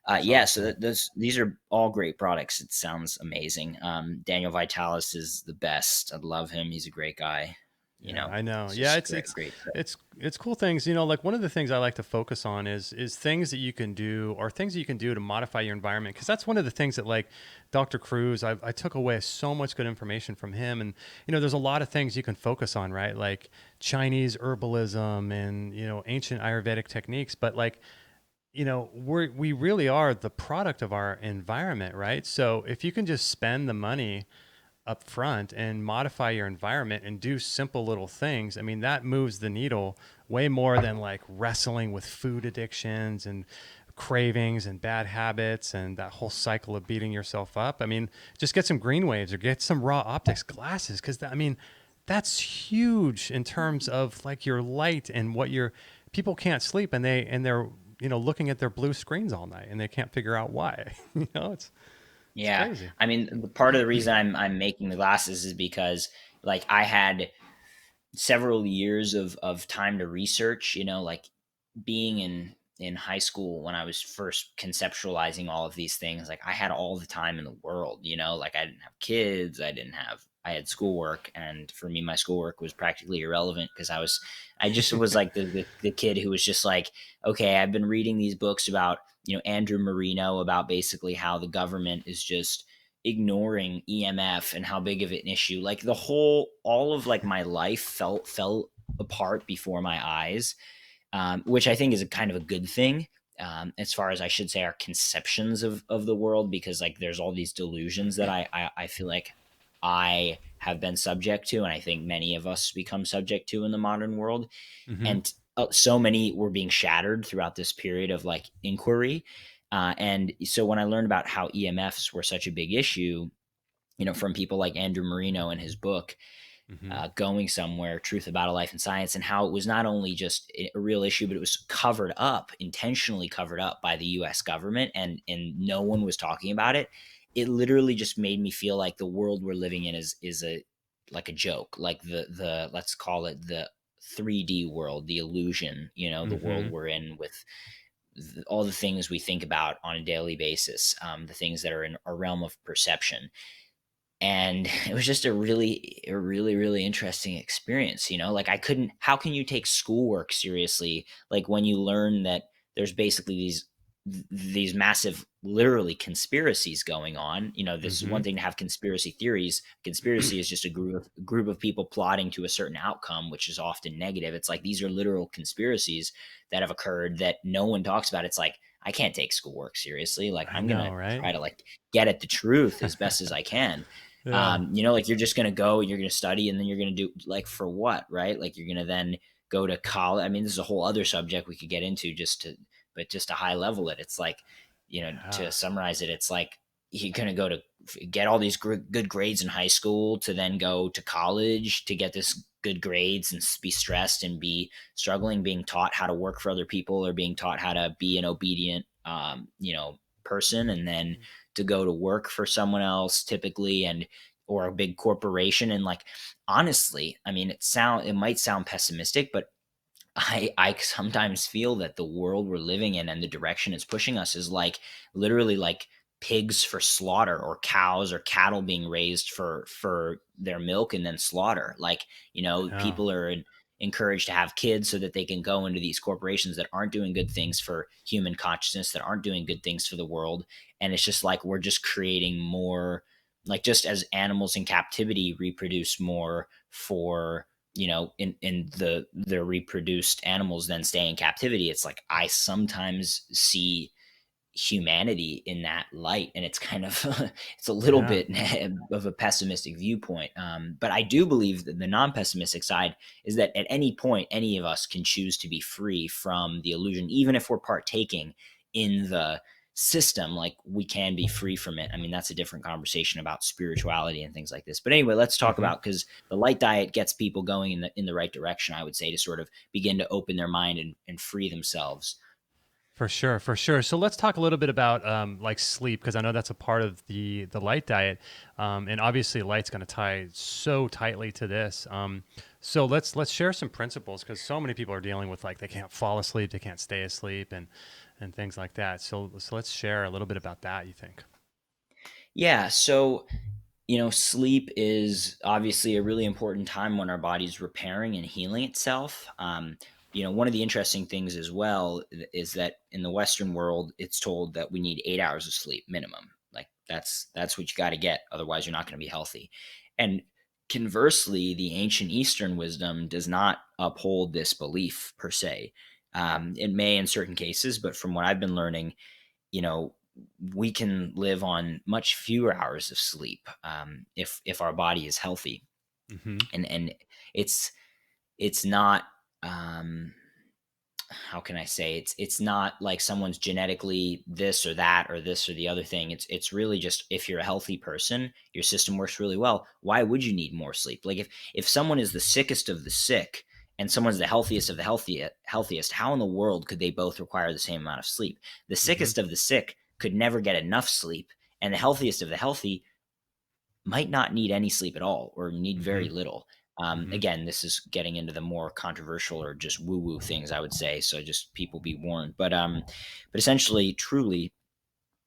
That's Yeah, awesome. so these are all great products. It sounds amazing. Daniel Vitalis is the best. I love him. He's a great guy. Yeah, I know. It's Yeah, just great, great. it's cool things. Like one of the things I like to focus on is things that you can do or things that you can do to modify your environment, because that's one of the things that like Dr. Cruz, I took away so much good information from him. And there's a lot of things you can focus on, right? Like Chinese herbalism and ancient Ayurvedic techniques, but like we really are the product of our environment, right? So if you can just spend the money up front and modify your environment and do simple little things, I mean, that moves the needle way more than like wrestling with food addictions and cravings and bad habits and that whole cycle of beating yourself up. I mean, just get some green waves or get some RaOptics glasses, because I mean, that's huge in terms of like your light and what your people can't sleep, and they're looking at their blue screens all night and they can't figure out why. It's Yeah, crazy. I mean, part of the reason I'm making the glasses is because like I had several years of time to research. Like being in high school when I was first conceptualizing all of these things, like I had all the time in the world. Like I didn't have kids, I had schoolwork, and for me, my schoolwork was practically irrelevant because I just was like the kid who was just like, okay, I've been reading these books about Andrew Marino about basically how the government is just ignoring EMF and how big of an issue. Like all of like my life fell apart before my eyes, which I think is a kind of a good thing. As far as I should say, our conceptions of the world, because like there's all these delusions that I feel like I have been subject to, and I think many of us become subject to in the modern world. Mm-hmm. And so many were being shattered throughout this period of like inquiry. And so when I learned about how EMFs were such a big issue, from people like Andrew Marino in his book, Mm-hmm. Going Somewhere, Truth About a Life in Science, and how it was not only just a real issue, but it was covered up, intentionally covered up by the US government, and no one was talking about it. It literally just made me feel like the world we're living in is a like a joke, like the let's call it the 3D world, the illusion, the world Mm-hmm. we're in with all the things we think about on a daily basis, the things that are in our realm of perception. And it was just a really interesting experience. Like I couldn't, how can you take schoolwork seriously like when you learn that there's basically these massive literally conspiracies going on. This is Mm-hmm. one thing to have conspiracy theories. Conspiracy is just a group of people plotting to a certain outcome, which is often negative. It's like these are literal conspiracies that have occurred that no one talks about. It's like I can't take schoolwork seriously. Like I I'm gonna know, right? try to like get at the truth as best as I can. Yeah. Like you're just gonna go and you're gonna study, and then you're gonna do like for what, right? Like you're gonna then go to college. I mean, this is a whole other subject we could get into, but just to high level it. It's like, Yeah. to summarize it, it's like you're gonna go to get all these good grades in high school to then go to college to get this good grades and be stressed and be struggling, being taught how to work for other people or being taught how to be an obedient, person, and then to go to work for someone else typically, and or a big corporation. And like honestly, I mean, it might sound pessimistic, but I sometimes feel that the world we're living in and the direction it's pushing us is like literally like pigs for slaughter, or cows or cattle being raised for their milk and then slaughter. Like, I know. people are encouraged to have kids so that they can go into these corporations that aren't doing good things for human consciousness, that aren't doing good things for the world. And it's just like we're just creating more, like just as animals in captivity reproduce more for, in the reproduced animals then stay in captivity. It's like I sometimes see humanity in that light, and it's kind of it's a little Yeah. bit of a pessimistic viewpoint, but I do believe that the non-pessimistic side is that at any point any of us can choose to be free from the illusion, even if we're partaking in the system. Like, we can be free from it. I mean, that's a different conversation about spirituality and things like this, but anyway, let's talk Mm-hmm. about, because the light diet gets people going in the right direction, I would say, to sort of begin to open their mind and free themselves. For sure, for sure. So let's talk a little bit about like sleep, because I know that's a part of the light diet, and obviously light's going to tie so tightly to this. So let's share some principles, because so many people are dealing with like they can't fall asleep, they can't stay asleep, and things like that. So let's share a little bit about that. You think? Yeah, so sleep is obviously a really important time when our body's repairing and healing itself. One of the interesting things as well is that in the Western world, it's told that we need 8 hours of sleep minimum. Like, that's what you got to get. Otherwise, you're not going to be healthy. And conversely, the ancient Eastern wisdom does not uphold this belief per se. It may in certain cases, but from what I've been learning, you know, we can live on much fewer hours of sleep, if our body is healthy, Mm-hmm. and it's not, um, how can I say, it's not like someone's genetically this or that or this or the other thing. It's really just, if you're a healthy person, your system works really well. Why would you need more sleep? Like, if someone is the sickest of the sick and someone's the healthiest of the healthiest, how in the world could they both require the same amount of sleep? The Mm-hmm. sickest of the sick could never get enough sleep, and the healthiest of the healthy might not need any sleep at all, or need Mm-hmm. very little. Mm-hmm. Again, this is getting into the more controversial or just woo woo things, I would say. So just people be warned. But essentially, truly,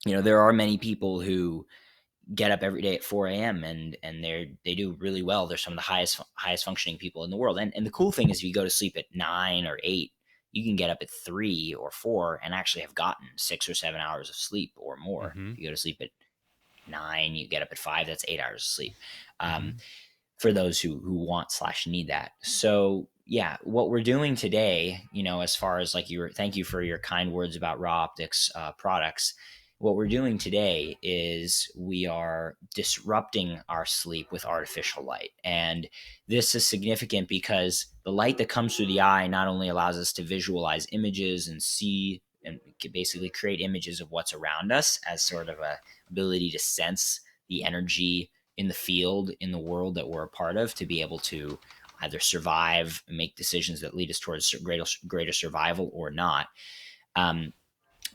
there are many people who get up every day at 4 a.m. and they do really well. They're some of the highest functioning people in the world. And the cool thing is, if you go to sleep at 9 or 8, you can get up at 3 or 4 and actually have gotten 6 or 7 hours of sleep or more. Mm-hmm. If you go to sleep at 9, you get up at 5, that's 8 hours of sleep. Mm-hmm. For those who want/need that. So yeah, what we're doing today, as far as like thank you for your kind words about RaOptics products. What we're doing today is we are disrupting our sleep with artificial light. And this is significant because the light that comes through the eye not only allows us to visualize images and see and basically create images of what's around us as sort of a ability to sense the energy in the field, in the world that we're a part of, to be able to either survive and make decisions that lead us towards greater survival or not. Um,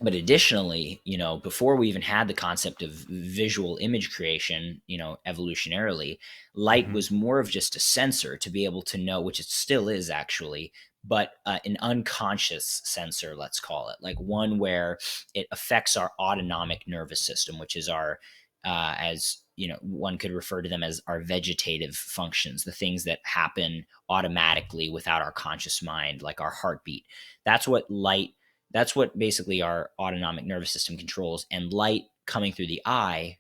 but additionally, before we even had the concept of visual image creation, evolutionarily, light Mm-hmm. was more of just a sensor to be able to know, which it still is actually, but an unconscious sensor, let's call it, like one where it affects our autonomic nervous system, which is our, as one could refer to them as our vegetative functions, the things that happen automatically without our conscious mind, like our heartbeat. That's what light that's what basically our autonomic nervous system controls. And light coming through the eye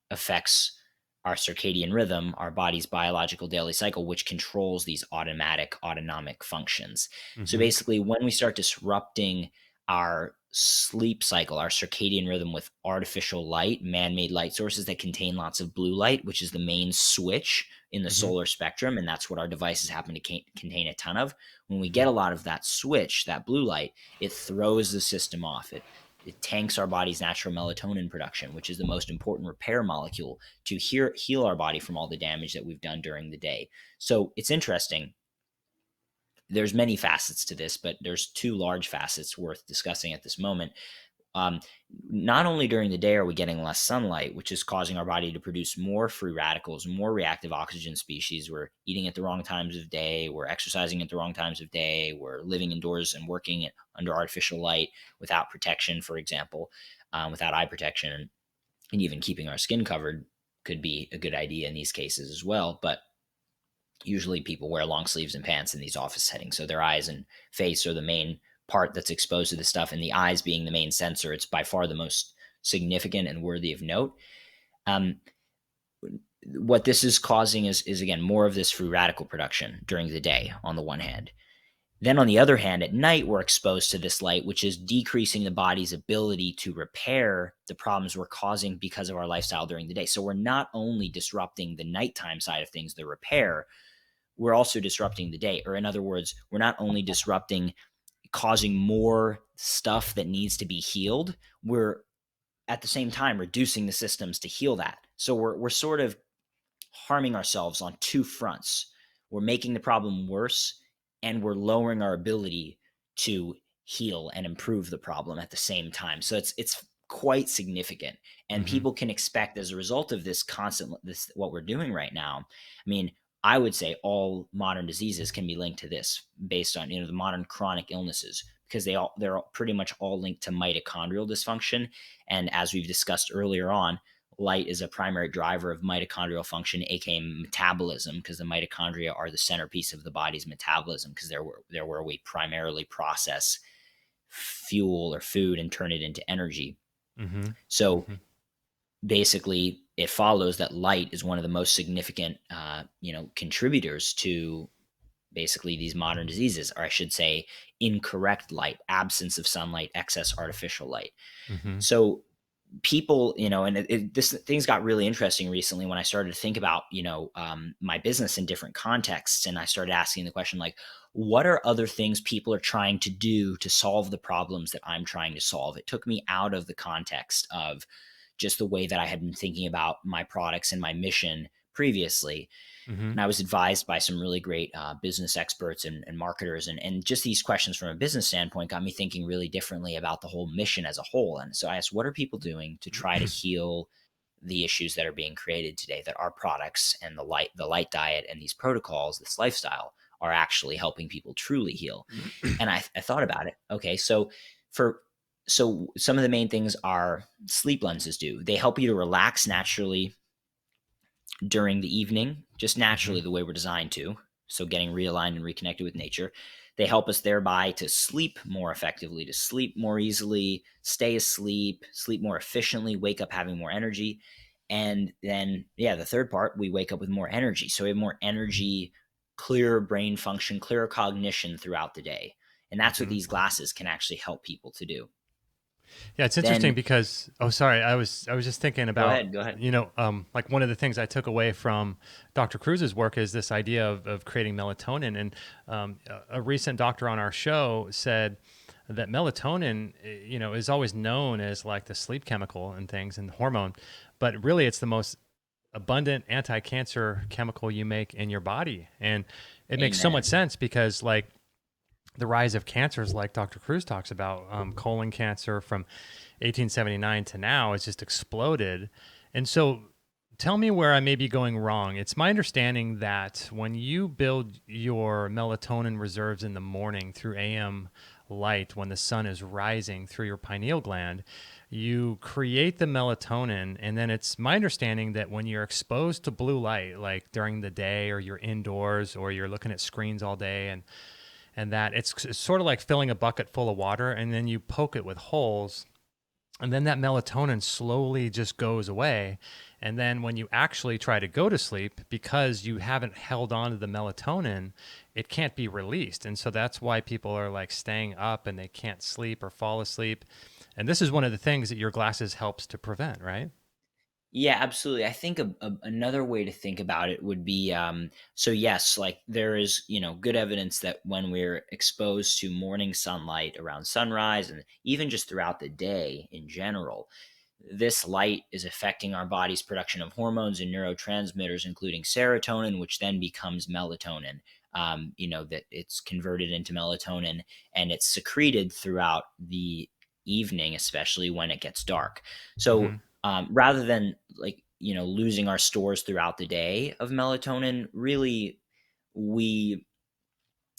affects our circadian rhythm, our body's biological daily cycle, which controls these autonomic functions. So Mm-hmm. basically, when we start disrupting our sleep cycle, our circadian rhythm, with artificial light, man-made light sources that contain lots of blue light, which is the main switch in the Mm-hmm. solar spectrum, and that's what our devices happen to contain a ton of. When we Mm-hmm. get a lot of that switch, that blue light, it throws the system off. It tanks our body's natural melatonin production, which is the most important repair molecule to heal our body from all the damage that we've done during the day. So it's interesting. There's many facets to this, but there's two large facets worth discussing at this moment. Um, Not only during the day are we getting less sunlight, which is causing our body to produce more free radicals, more reactive oxygen species. We're eating at the wrong times of day. We're exercising at the wrong times of day. We're living indoors and working under artificial light without protection, for example, without eye protection, and even keeping our skin covered could be a good idea in these cases as well. But Usually people wear long sleeves and pants in these office settings. So their eyes and face are the main part that's exposed to this stuff. And the eyes being the main sensor, it's by far the most significant and worthy of note. Um, what this is causing is again, more of this free radical production during the day on the one hand. Then on the other hand, at night, we're exposed to this light, which is decreasing the body's ability to repair the problems we're causing because of our lifestyle during the day. So we're not only disrupting the nighttime side of things, the repair, we're also disrupting the day. Or in other words, we're not only disrupting, causing more stuff that needs to be healed, we're at the same time reducing the systems to heal that. So we're sort of harming ourselves on two fronts. We're making the problem worse, and we're lowering our ability to heal and improve the problem at the same time. So it's quite significant, and people can expect as a result of this what we're doing right now. I mean, I would say all modern diseases can be linked to this based on, the modern chronic illnesses, because they're pretty much all linked to mitochondrial dysfunction. And as we've discussed earlier on, light is a primary driver of mitochondrial function, aka metabolism, because the mitochondria are the centerpiece of the body's metabolism, because they're where we primarily process fuel or food and turn it into energy. So basically, it follows that light is one of the most significant, contributors to basically these modern diseases, or I should say, incorrect light, absence of sunlight, excess artificial light. So people, and this things got really interesting recently when I started to think about, my business in different contexts. And I started asking the question, like, what are other things people are trying to do to solve the problems that I'm trying to solve? It took me out of the context of just the way that I had been thinking about my products and my mission previously. And I was advised by some really great business experts and marketers. And just these questions from a business standpoint got me thinking really differently about the whole mission as a whole. And so I asked, what are people doing to try to heal the issues that are being created today, that our products and the light diet and these protocols, this lifestyle, are actually helping people truly heal? And I thought about it. Okay, so some of the main things our sleep lenses do. They help you to relax naturally during the evening, just naturally the way we're designed to. So getting realigned and reconnected with nature. They help us thereby to sleep more effectively, to sleep more easily, stay asleep, sleep more efficiently, wake up having more energy. And then, the third part, we wake up with more energy. So we have more energy, clearer brain function, clearer cognition throughout the day. And that's what these glasses can actually help people to do. Yeah, it's interesting because I was just thinking about Go ahead. Like one of the things I took away from Dr. Cruz's work is this idea of creating melatonin. And a recent doctor on our show said that melatonin, is always known as like the sleep chemical and things and hormone, but really it's the most abundant anti-cancer chemical you make in your body. And it makes so much sense because like the rise of cancers, like Dr. Cruz talks about, colon cancer from 1879 to now has just exploded. And so tell me where I may be going wrong. It's my understanding that when you build your melatonin reserves in the morning through AM light, when the sun is rising through your pineal gland, you create the melatonin. And then it's my understanding that when you're exposed to blue light, like during the day or you're indoors or you're looking at screens all day and that it's sort of like filling a bucket full of water and then you poke it with holes and then that melatonin slowly just goes away. And then when you actually try to go to sleep, because you haven't held on to the melatonin, it can't be released. And so that's why people are like staying up and they can't sleep or fall asleep. And this is one of the things that your glasses helps to prevent, right? Yeah, absolutely. I think another way to think about it would be, so yes, like there is, good evidence that when we're exposed to morning sunlight around sunrise and even just throughout the day in general, this light is affecting our body's production of hormones and neurotransmitters, including serotonin, which then becomes melatonin. That it's converted into melatonin and it's secreted throughout the evening, especially when it gets dark. So rather than losing our stores throughout the day of melatonin, really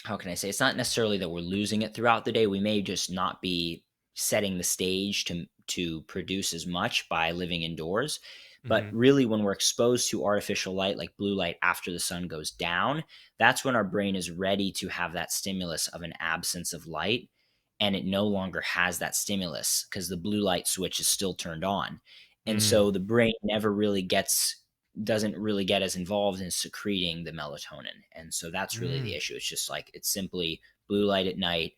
how can I say, it's not necessarily that we're losing it throughout the day. We may just not be setting the stage to produce as much by living indoors. But Mm-hmm. really, when we're exposed to artificial light, like blue light after the sun goes down, that's when our brain is ready to have that stimulus of an absence of light. And it no longer has that stimulus because the blue light switch is still turned on. And Mm. so the brain doesn't really get as involved in secreting the melatonin. And so that's really the Mm. issue. It's just like, it's simply blue light at night.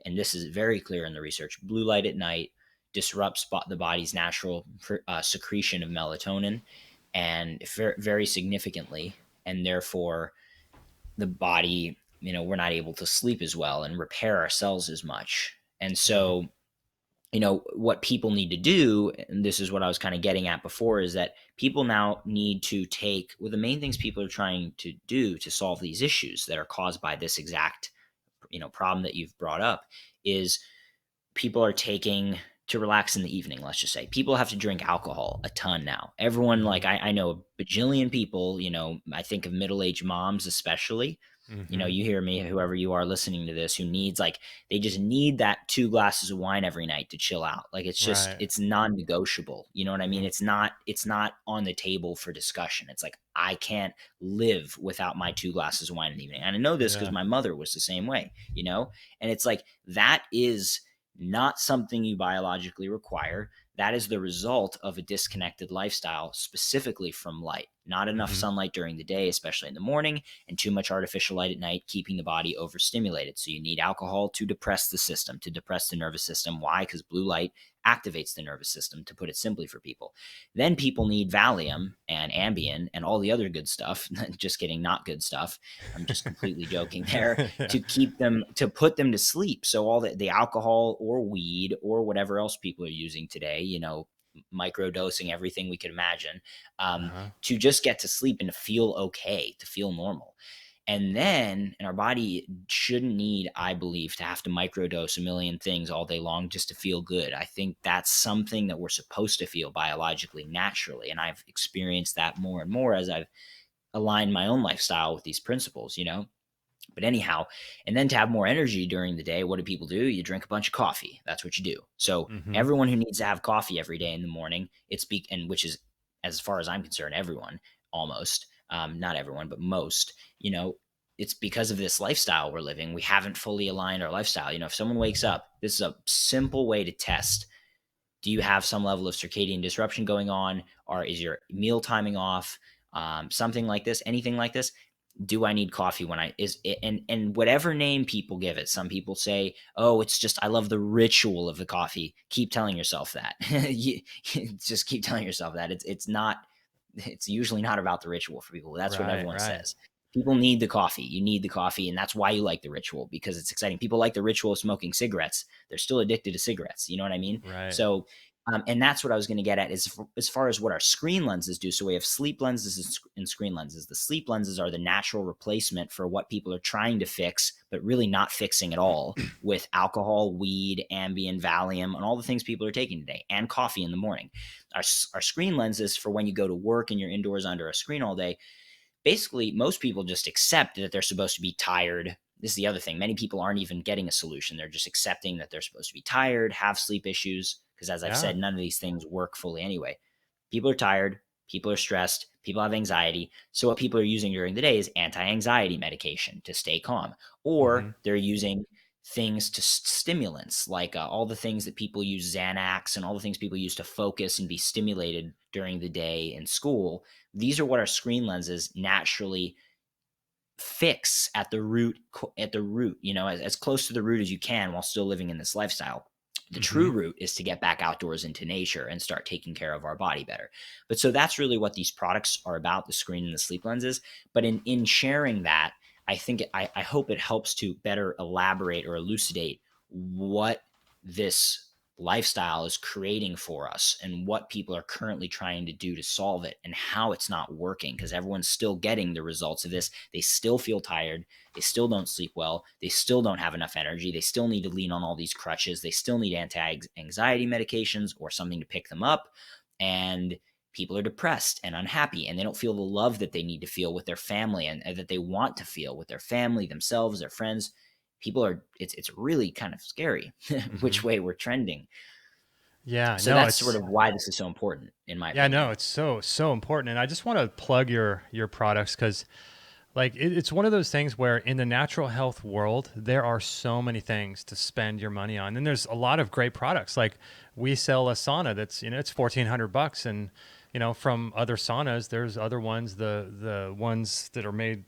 And this is very clear in the research. Blue light at night disrupts the body's natural secretion of melatonin and very significantly. And therefore, the body, we're not able to sleep as well and repair our cells as much. And Mm-hmm. so, what people need to do, and this is what I was kind of getting at before, is that people now need to the main things people are trying to do to solve these issues that are caused by this exact, problem that you've brought up, is people are taking to relax in the evening. Let's just say people have to drink alcohol a ton now. Everyone, Mm-hmm. like, I know a bajillion people, I think of middle-aged moms especially. Mm-hmm. You hear me, whoever you are listening to this, who needs, like, they just need that 2 glasses of wine every night to chill out. Like, Right. it's non-negotiable. You know what I mean? Mm-hmm. It's not on the table for discussion. It's like, I can't live without my 2 glasses of wine in the evening. And I know this because Yeah. my mother was the same way, and it's like, that is not something you biologically require. That is the result of a disconnected lifestyle, specifically from light. Not enough Mm-hmm. sunlight during the day, especially in the morning, and too much artificial light at night, keeping the body overstimulated. So you need alcohol to depress the system, to depress the nervous system. Why? Because blue light activates the nervous system, to put it simply for people. Then people need Valium and Ambien and all the other good stuff. Just kidding, not good stuff. I'm just completely joking there, Yeah. to keep them, to put them to sleep. So all the alcohol or weed or whatever else people are using today, micro dosing everything we could imagine, Uh-huh. to just get to sleep and to feel okay, to feel normal. And our body shouldn't need, I believe, to have to microdose a million things all day long just to feel good. I think that's something that we're supposed to feel biologically, naturally. And I've experienced that more and more as I've aligned my own lifestyle with these principles. But anyhow, and then to have more energy during the day, what do people do? You drink a bunch of coffee. That's what you do. So Mm-hmm. everyone who needs to have coffee every day in the morning, and which is, as far as I'm concerned, everyone, almost, not everyone, but most, it's because of this lifestyle we're living. We haven't fully aligned our lifestyle. If someone wakes up, this is a simple way to test. Do you have some level of circadian disruption going on? Or is your meal timing off? Something like this, anything like this. Do I need coffee when and whatever name people give it. Some people say, oh, it's just, I love the ritual of the coffee. Keep telling yourself that. Just keep telling yourself that. It's usually not about the ritual for people. That's what Right. everyone Right. says. People need the coffee. You need the coffee. And that's why you like the ritual, because it's exciting. People like the ritual of smoking cigarettes. They're still addicted to cigarettes. You know what I mean? Right. So, and that's what I was going to get at, is as far as what our screen lenses do. So we have sleep lenses and screen lenses. The sleep lenses are the natural replacement for what people are trying to fix, but really not fixing at all, with alcohol, weed, Ambien, Valium, and all the things people are taking today, and coffee in the morning. Our screen lenses, for when you go to work and you're indoors under a screen all day, basically most people just accept that they're supposed to be tired. This is the other thing. Many people aren't even getting a solution. They're just accepting that they're supposed to be tired, have sleep issues, because, as I've Yeah. said, none of these things work fully anyway. People are tired. People are stressed. People have anxiety. So what people are using during the day is anti-anxiety medication to stay calm, Mm-hmm. or they're using things to stimulants, like all the things that people use, Xanax, and all the things people use to focus and be stimulated during the day in school. These are what our screen lenses naturally fix at the root, as close to the root as you can, while still living in this lifestyle. The Mm-hmm. true root is to get back outdoors into nature and start taking care of our body better. But so that's really what these products are about, the screen and the sleep lenses. But in sharing that, I think I hope it helps to better elaborate or elucidate what this lifestyle is creating for us, and what people are currently trying to do to solve it, and how it's not working, because everyone's still getting the results of this. They still feel tired. They still don't sleep well. They still don't have enough energy. They still need to lean on all these crutches. They still need anti-anxiety medications or something to pick them up. And people are depressed and unhappy, and they don't feel the love that they need to feel with their family, and that they want to feel with their family, themselves, their friends. People are, it's really kind of scary Mm-hmm. which way we're trending. Yeah, So no, that's sort it's of why this is so important, in my yeah, no, opinion. it's so important. And I just want to plug your products because like it's one of those things where in the natural health world, there are so many things to spend your money on. And there's a lot of great products. Like we sell a sauna that's, it's $1,400. And, from other saunas, there's other ones, the ones that are made,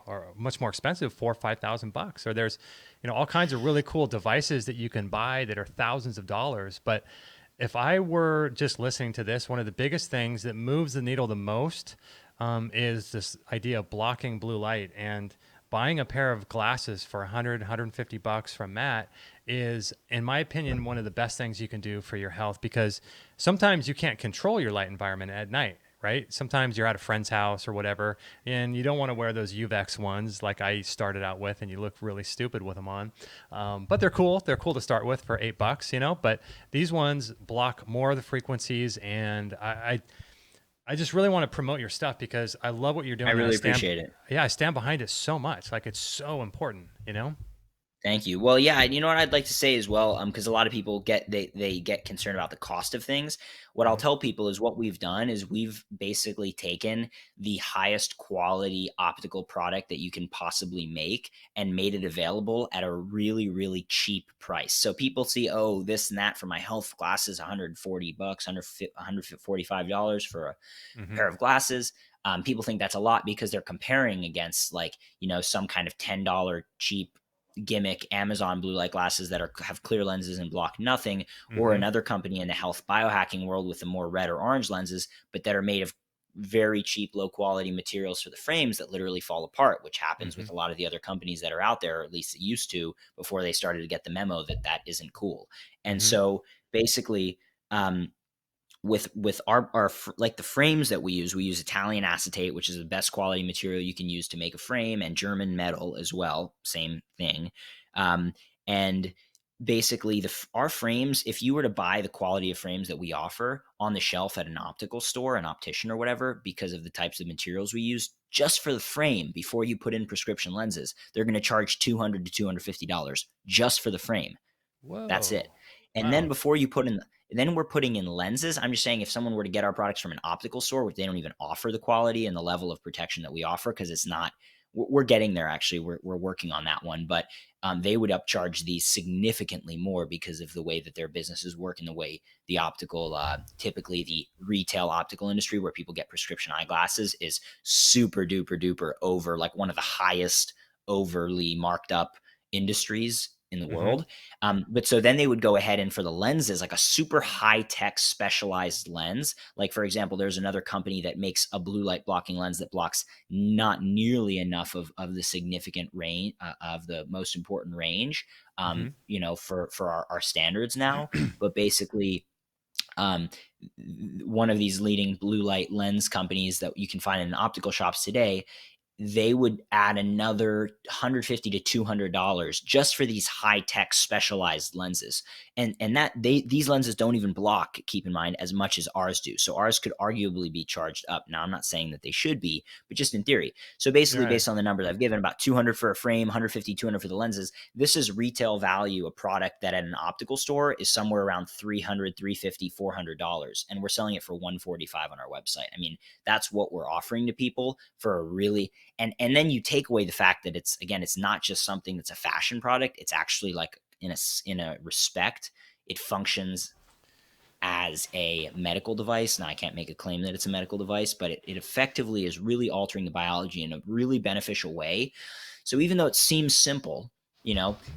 are much more expensive, 4 or 5 thousand bucks. Or there's, all kinds of really cool devices that you can buy that are thousands of dollars. But if I were just listening to this, one of the biggest things that moves the needle the most is this idea of blocking blue light. And buying a pair of glasses for 150 bucks from Matt is, in my opinion, one of the best things you can do for your health, because sometimes you can't control your light environment at night. Right. Sometimes you're at a friend's house or whatever, and you don't want to wear those UVEX ones like I started out with, and you look really stupid with them on. But they're cool. They're cool to start with for $8, But these ones block more of the frequencies, and I just really want to promote your stuff because I love what you're I doing. And really appreciate it. I stand behind it so much. Like it's so important. Thank you. Well, yeah, you know what I'd like to say as well, because a lot of people they get concerned about the cost of things. What I'll Hmm. tell people is what we've done is we've basically taken the highest quality optical product that you can possibly make and made it available at a really, really cheap price. So people see, oh, this and that for my health glasses, 140 bucks, $145 for a Hmm. pair of glasses. People think that's a lot because they're comparing against like, some kind of $10 cheap gimmick Amazon blue light glasses that have clear lenses and block nothing, or Hmm. another company in the health biohacking world with the more red or orange lenses, but that are made of very cheap, low quality materials for the frames that literally fall apart, which happens Hmm. with a lot of the other companies that are out there, or at least it used to before they started to get the memo that that isn't cool. And Hmm. so basically, um, with our like the frames that we use Italian acetate, which is the best quality material you can use to make a frame, and German metal as well, same thing. And basically our frames, if you were to buy the quality of frames that we offer on the shelf at an optical store, an optician or whatever, because of the types of materials we use, just for the frame before you put in prescription lenses, they're going to charge $200 to $250 just for the frame. That's it. Whoa. And then Wow. before you put in, then we're putting in lenses. I'm just saying if someone were to get our products from an optical store, which they don't even offer the quality and the level of protection that we offer, because it's not, we're getting there actually. We're working on that one, but they would upcharge these significantly more because of the way that their businesses work and the way the optical, typically the retail optical industry where people get prescription eyeglasses is super duper duper over, like one of the highest overly marked up industries in the Hmm. world. But so then they would go ahead and for the lenses, like a super high tech specialized lens. Like, for example, there's another company that makes a blue light blocking lens that blocks not nearly enough of the significant range, of the most important range, Hmm. for our standards now. But basically, um, one of these leading blue light lens companies that you can find in optical shops today, they would add another $150 to $200 just for these high tech specialized lenses, and that these lenses don't even block, keep in mind, as much as ours do. So ours could arguably be charged up. Now I'm not saying that they should be, but just in theory. So basically, Right. based on the number that I've given, about 200 for a frame, 150, 200 for the lenses. This is retail value, a product that at an optical store is somewhere around 300, 350, $400, and we're selling it for 145 on our website. I mean, that's what we're offering to people for a really, and then you take away the fact that it's not just something that's a fashion product. It's actually like in a respect, it functions as a medical device. Now I can't make a claim that it's a medical device, but it effectively is really altering the biology in a really beneficial way. So even though it seems simple,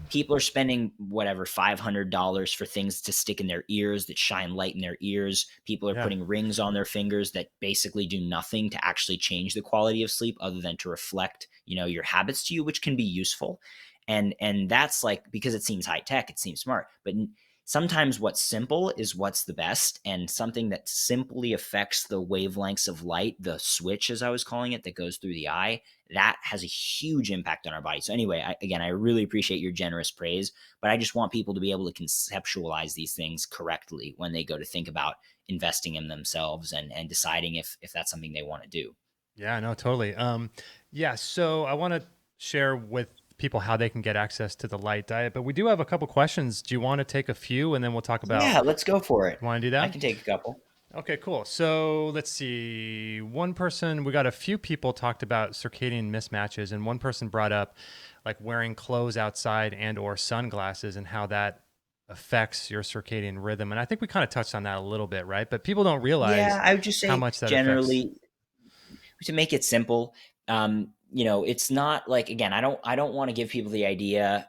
people are spending whatever $500 for things to stick in their ears that shine light in their ears. People are Yeah. putting rings on their fingers that basically do nothing to actually change the quality of sleep other than to reflect, your habits to you, which can be useful. And that's like, because it seems high tech, it seems smart, but sometimes what's simple is what's the best, and something that simply affects the wavelengths of light, the switch as I was calling it, that goes through the eye, that has a huge impact on our body. So anyway, I really appreciate your generous praise, but I just want people to be able to conceptualize these things correctly when they go to think about investing in themselves and deciding if that's something they want to do. Yeah, no, totally. Yeah, so I want to share with people how they can get access to the Light Diet. But we do have a couple questions. Do you want to take a few and then we'll talk about? Yeah, let's go for it. You want to do I that? can take a couple. Okay, cool. So let's see. One person, we got a few people talked about circadian mismatches, and one person brought up like wearing clothes outside and or sunglasses and how that affects your circadian rhythm. And I think we kind of touched on that a little bit, right? But people don't realize Yeah, I would just how say much that affects. generally, to make it simple, it's not like, again, I don't want to give people the idea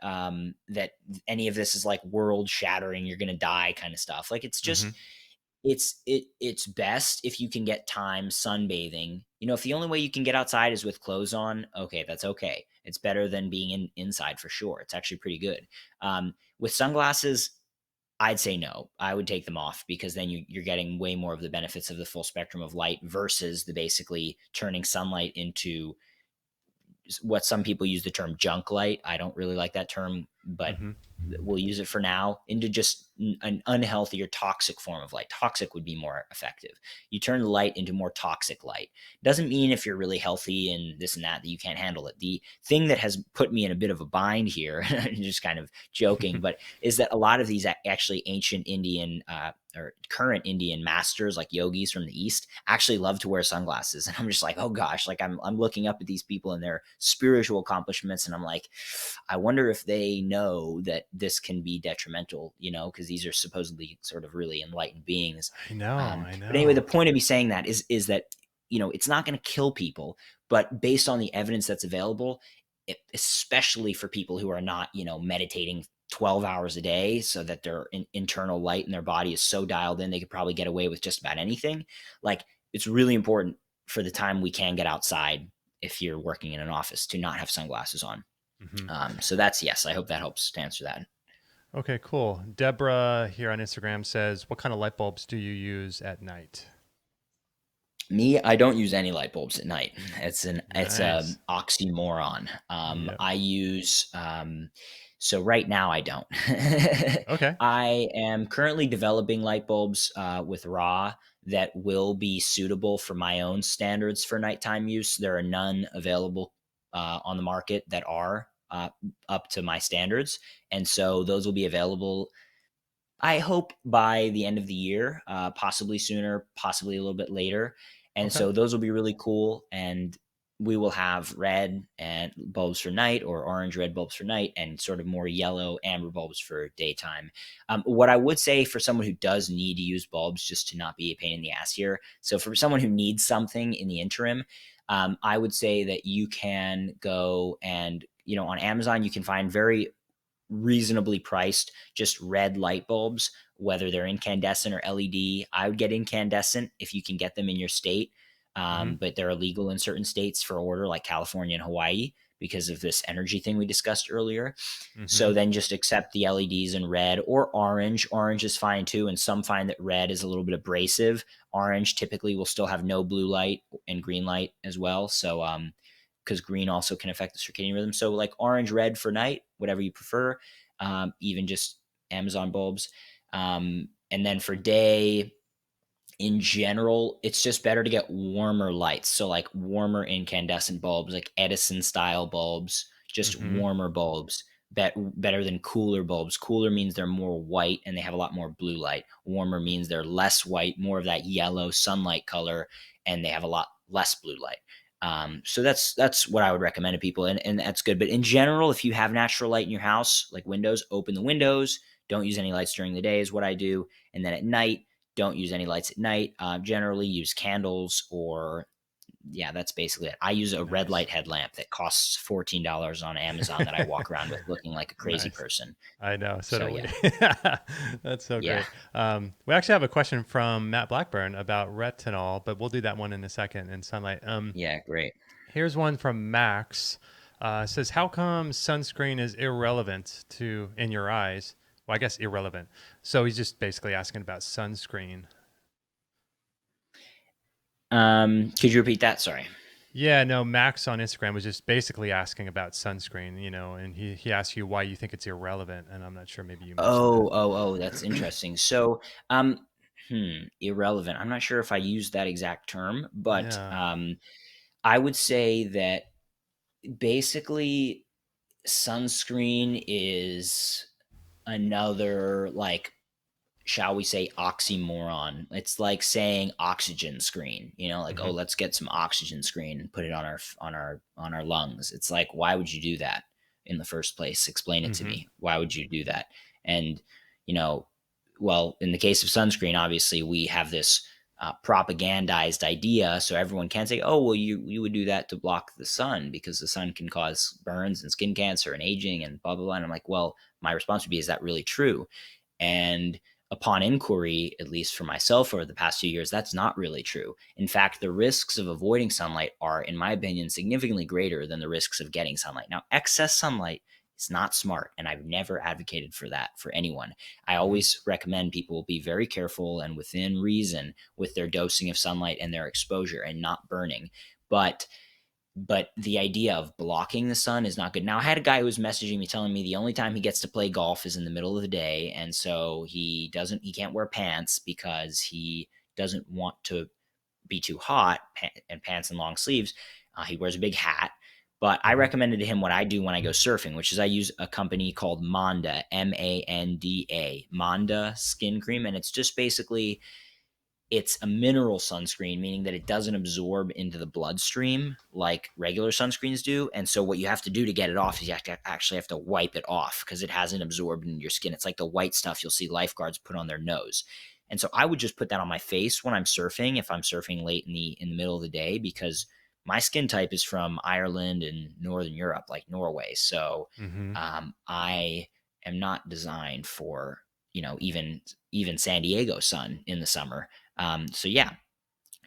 that any of this is like world shattering, you're gonna die kind of stuff. Like it's Mm-hmm. just it's best if you can get time sunbathing. If the only way you can get outside is with clothes on, okay, that's okay. It's better than being inside for sure. It's actually pretty good. With sunglasses, I'd say no. I would take them off because then you're getting way more of the benefits of the full spectrum of light versus the basically turning sunlight into what some people use the term junk light. I don't really like that term, but Mm-hmm. we'll use it for now, into just an unhealthy or toxic form of light. Toxic would be more effective. You turn the light into more toxic light. Doesn't mean if you're really healthy and this and that you can't handle it. The thing that has put me in a bit of a bind here, just kind of joking, but is that a lot of these actually ancient Indian or current Indian masters, like yogis from the East, actually love to wear sunglasses. And I'm just like, oh gosh, like I'm looking up at these people and their spiritual accomplishments, and I'm like, I wonder if they know that this can be detrimental, because these are supposedly sort of really enlightened beings. I know, But anyway, the point of me saying that is that, it's not going to kill people, but based on the evidence that's available, especially for people who are not, meditating 12 hours a day, so that their internal light in their body is so dialed in, they could probably get away with just about anything. Like, it's really important for the time we can get outside, if you're working in an office, to not have sunglasses on. Mm-hmm. So that's yes. I hope that helps to answer that. Okay, cool. Deborah here on Instagram says, what kind of light bulbs do you use at night? Me, I don't use any light bulbs at night. It's a Nice. oxymoron. Yeah. I use so right now I don't. Okay. I am currently developing light bulbs with raw that will be suitable for my own standards for nighttime use. There are none available on the market that are up to my standards, and so those will be available, I hope, by the end of the year, possibly sooner, possibly a little bit later. And Okay. so those will be really cool. And we will have red and bulbs for night, or orange red bulbs for night, and sort of more yellow amber bulbs for daytime. What I would say for someone who does need to use bulbs, just to not be a pain in the ass here. So for someone who needs something in the interim, I would say that you can go and, on Amazon, you can find very reasonably priced just red light bulbs, whether they're incandescent or LED. I would get incandescent if you can get them in your state, Mm-hmm. but they're illegal in certain states for order, like California and Hawaii, because of this energy thing we discussed earlier. Mm-hmm. So then just accept the LEDs in red or orange. Orange is fine too, and some find that red is a little bit abrasive. Orange typically will still have no blue light, and green light as well. So because green also can affect the circadian rhythm. So like orange, red for night, whatever you prefer, even just Amazon bulbs. And then for day, in general, it's just better to get warmer lights. So like warmer incandescent bulbs, like Edison style bulbs, just Mm-hmm. warmer bulbs. Better than cooler bulbs. Cooler means they're more white and they have a lot more blue light. Warmer means they're less white, more of that yellow sunlight color, and they have a lot less blue light. So that's what I would recommend to people, and that's good. But in general, if you have natural light in your house, like windows, open the windows. Don't use any lights during the day is what I do, and then at night, don't use any lights at night. Generally, use candles, or yeah, that's basically it. I use a red Nice. light headlamp that costs $14 on Amazon that I walk around with looking like a crazy Nice. person. I know. So So do we. yeah, That's so yeah, great. We actually have a question from Matt Blackburn about retinol, but we'll do that one in a second in sunlight. yeah, great. Here's one from Max. Says, how come sunscreen is irrelevant to in your eyes? Well, I guess irrelevant. So he's just basically asking about sunscreen. Could you repeat that? Sorry. Yeah, no, Max on Instagram was just basically asking about sunscreen, and he asked you why you think it's irrelevant, and I'm not sure, maybe you mentioned that. Oh, that's interesting. So, irrelevant. I'm not sure if I used that exact term, but Yeah. I would say that basically sunscreen is another, like, shall we say, oxymoron. It's like saying oxygen screen, like, Mm-hmm. oh, let's get some oxygen screen and put it on our lungs. It's like, why would you do that in the first place? Explain it to Mm-hmm. me. Why would you do that? And, you know, well, in the case of sunscreen, obviously we have this propagandized idea. So everyone can say, oh, well, you would do that to block the sun because the sun can cause burns and skin cancer and aging and blah, blah, blah. And I'm like, well, my response would be, is that really true? And upon inquiry, at least for myself over the past few years, that's not really true. In fact, the risks of avoiding sunlight are, in my opinion, significantly greater than the risks of getting sunlight. Now, excess sunlight is not smart, and I've never advocated for that for anyone. I Mm-hmm. always recommend people be very careful and within reason with their dosing of sunlight and their exposure and not burning. But the idea of blocking the sun is not good. Now, I had a guy who was messaging me telling me the only time he gets to play golf is in the middle of the day, and so he can't wear pants because he doesn't want to be too hot, and pants and long sleeves. He wears a big hat. But I Mm-hmm. recommended to him what I do when I go surfing, which is I use a company called Manda, Manda, Manda skin cream, and it's just basically, it's a mineral sunscreen, meaning that it doesn't absorb into the bloodstream like regular sunscreens do. And so what you have to do to get it off is you actually have to wipe it off because it hasn't absorbed into your skin. It's like the white stuff you'll see lifeguards put on their nose. And so I would just put that on my face when I'm surfing, if I'm surfing late in the middle of the day, because my skin type is from Ireland and Northern Europe, like Norway. So Mm-hmm. I am not designed for, even San Diego sun in the summer. So yeah,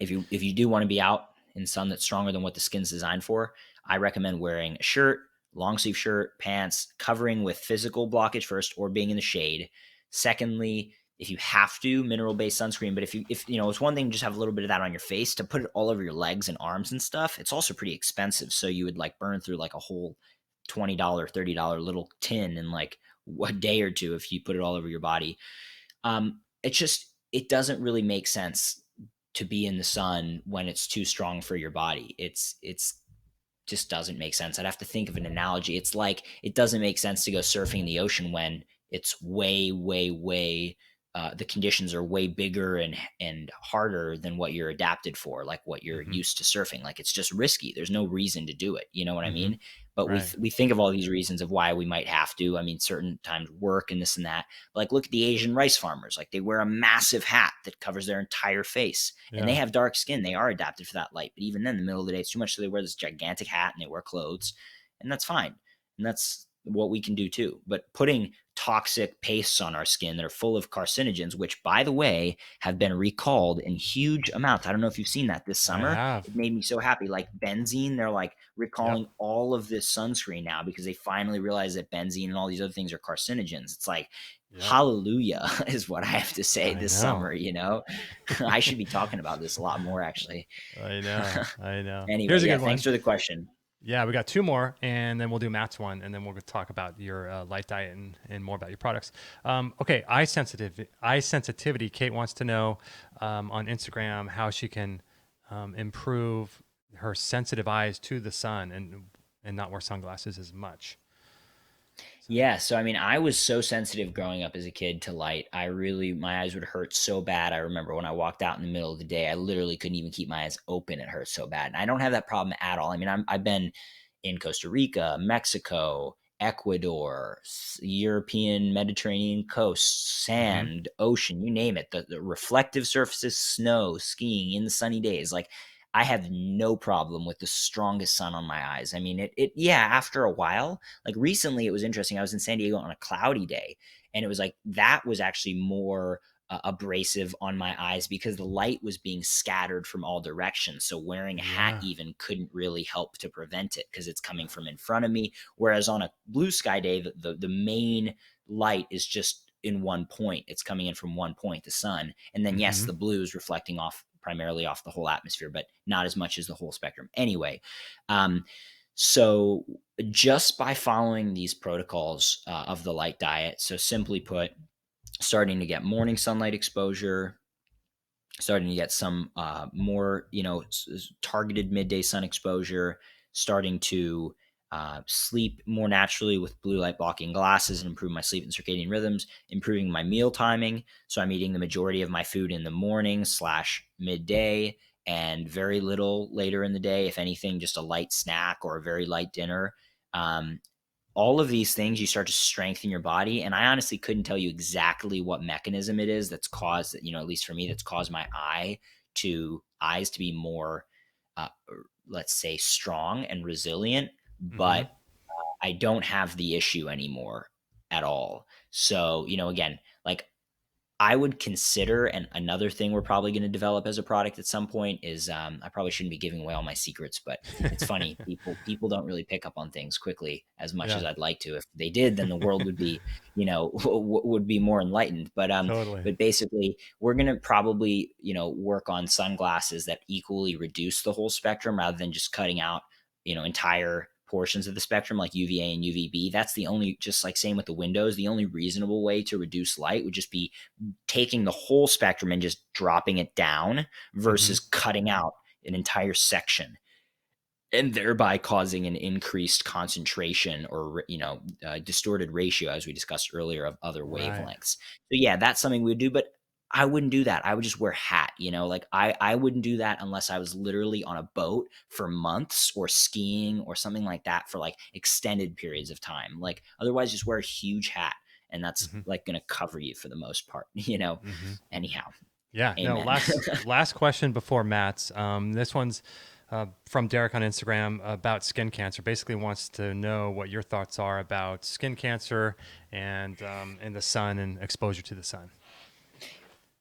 if you do want to be out in sun that's stronger than what the skin's designed for, I recommend wearing a shirt, long sleeve shirt, pants, covering with physical blockage first, or being in the shade. Secondly, if you have to, mineral based sunscreen. But if it's one thing to just have a little bit of that on your face. To put it all over your legs and arms and stuff, it's also pretty expensive. So you would like burn through like a whole $20, $30 little tin in like a day or two if you put it all over your body. It doesn't really make sense to be in the sun when it's too strong for your body. It's just doesn't make sense. I'd have to think of an analogy. It's like it doesn't make sense to go surfing in the ocean when it's way, way, way. The conditions are way bigger and harder than what you're adapted for, like what you're Mm-hmm. used to surfing. Like it's just risky. There's no reason to do it. You know what I Mm-hmm. mean? But we Right. we think of all these reasons of why we might have to. I mean, certain times work and this and that. Like look at the Asian rice farmers. Like they wear a massive hat that covers their entire face, and they Yeah. have dark skin. They are adapted for that light. But even then, in the middle of the day, it's too much. So they wear this gigantic hat and they wear clothes, and that's fine. And that's what we can do too. But putting toxic pastes on our skin that are full of carcinogens, which, by the way, have been recalled in huge amounts. I don't know if you've seen that this I summer. have. It made me so happy. Like benzene, they're like Yep. recalling all of this sunscreen now because they finally realize that benzene and all these other things are carcinogens. It's like, Yep. hallelujah is what I have to say I this know. summer. I should be talking about this a lot more, actually. I know. I know. Anyway, Here's a yeah, good thanks one. for the question. Yeah, we got two more, and then we'll do Matt's one, and then we'll talk about your light diet and more about your products. Okay, eye sensitivity. Kate wants to know on Instagram how she can improve her sensitive eyes to the sun and not wear sunglasses as much. So, Yeah, so I mean, I was so sensitive growing up as a kid to light. My eyes would hurt so bad. I remember when I walked out in the middle of the day, I literally couldn't even keep my eyes open. It hurt so bad. And I don't have that problem at all. I mean, I've been in Costa Rica, Mexico, Ecuador, European Mediterranean coast, mm-hmm, sand, ocean, you name it. The reflective surfaces, snow, skiing in the sunny days. Like I have no problem with the strongest sun on my eyes. I mean, yeah, after a while, like recently it was interesting. I was in San Diego on a cloudy day, and it was like that was actually more abrasive on my eyes because the light was being scattered from all directions. So wearing a hat yeah, even couldn't really help to prevent it because it's coming from in front of me. Whereas on a blue sky day, the main light is just in one point. It's coming in from one point, the sun. And then yes, mm-hmm, the blue is reflecting off primarily off the whole atmosphere, but not as much as the whole spectrum. Anyway, so just by following these protocols of the light diet, so simply put, starting to get morning sunlight exposure, starting to get some more, targeted midday sun exposure, starting to sleep more naturally with blue light blocking glasses and improve my sleep and circadian rhythms, improving my meal timing. So I'm eating the majority of my food in the morning / midday and very little later in the day. If anything, just a light snack or a very light dinner. All of these things, you start to strengthen your body. And I honestly couldn't tell you exactly what mechanism it is that's caused, at least for me, that's caused my eyes to be more, uh, let's say, strong and resilient. Mm-hmm. But I don't have the issue anymore at all. So, again, like I would consider, and another thing we're probably going to develop as a product at some point is, I probably shouldn't be giving away all my secrets, but it's funny. People don't really pick up on things quickly as much Yeah. as I'd like to. If they did, then the world would be, would be more enlightened. Totally. But basically, we're going to probably, work on sunglasses that equally reduce the whole spectrum rather than just cutting out, entire portions of the spectrum like UVA and UVB. That's the only, just like same with the windows, the only reasonable way to reduce light would just be taking the whole spectrum and just dropping it down Mm-hmm. versus cutting out an entire section and thereby causing an increased concentration or distorted ratio, as we discussed earlier, of other Right. wavelengths. So yeah, that's something we would do, but I wouldn't do that. I would just wear a hat, like I wouldn't do that unless I was literally on a boat for months or skiing or something like that for like extended periods of time. Like otherwise just wear a huge hat and that's Mm-hmm. like going to cover you for the most part, Mm-hmm. anyhow. Yeah. No. Amen. Last question before Matt's. This one's from Derek on Instagram about skin cancer. Basically, wants to know what your thoughts are about skin cancer and the sun and exposure to the sun.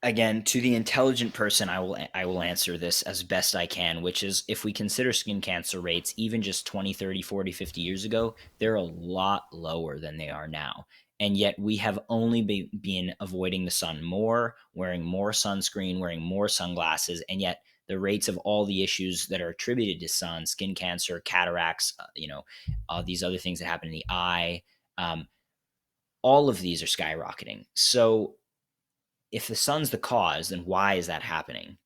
Again, to the intelligent person, I will answer this as best I can, which is if we consider skin cancer rates even just 20, 30, 40, 50 years ago, they're a lot lower than they are now. And yet we have only been avoiding the sun more, wearing more sunscreen, wearing more sunglasses, and yet the rates of all the issues that are attributed to sun, skin cancer, cataracts, these other things that happen in the eye, um, all of these are skyrocketing. So if the sun's the cause, then why is that happening?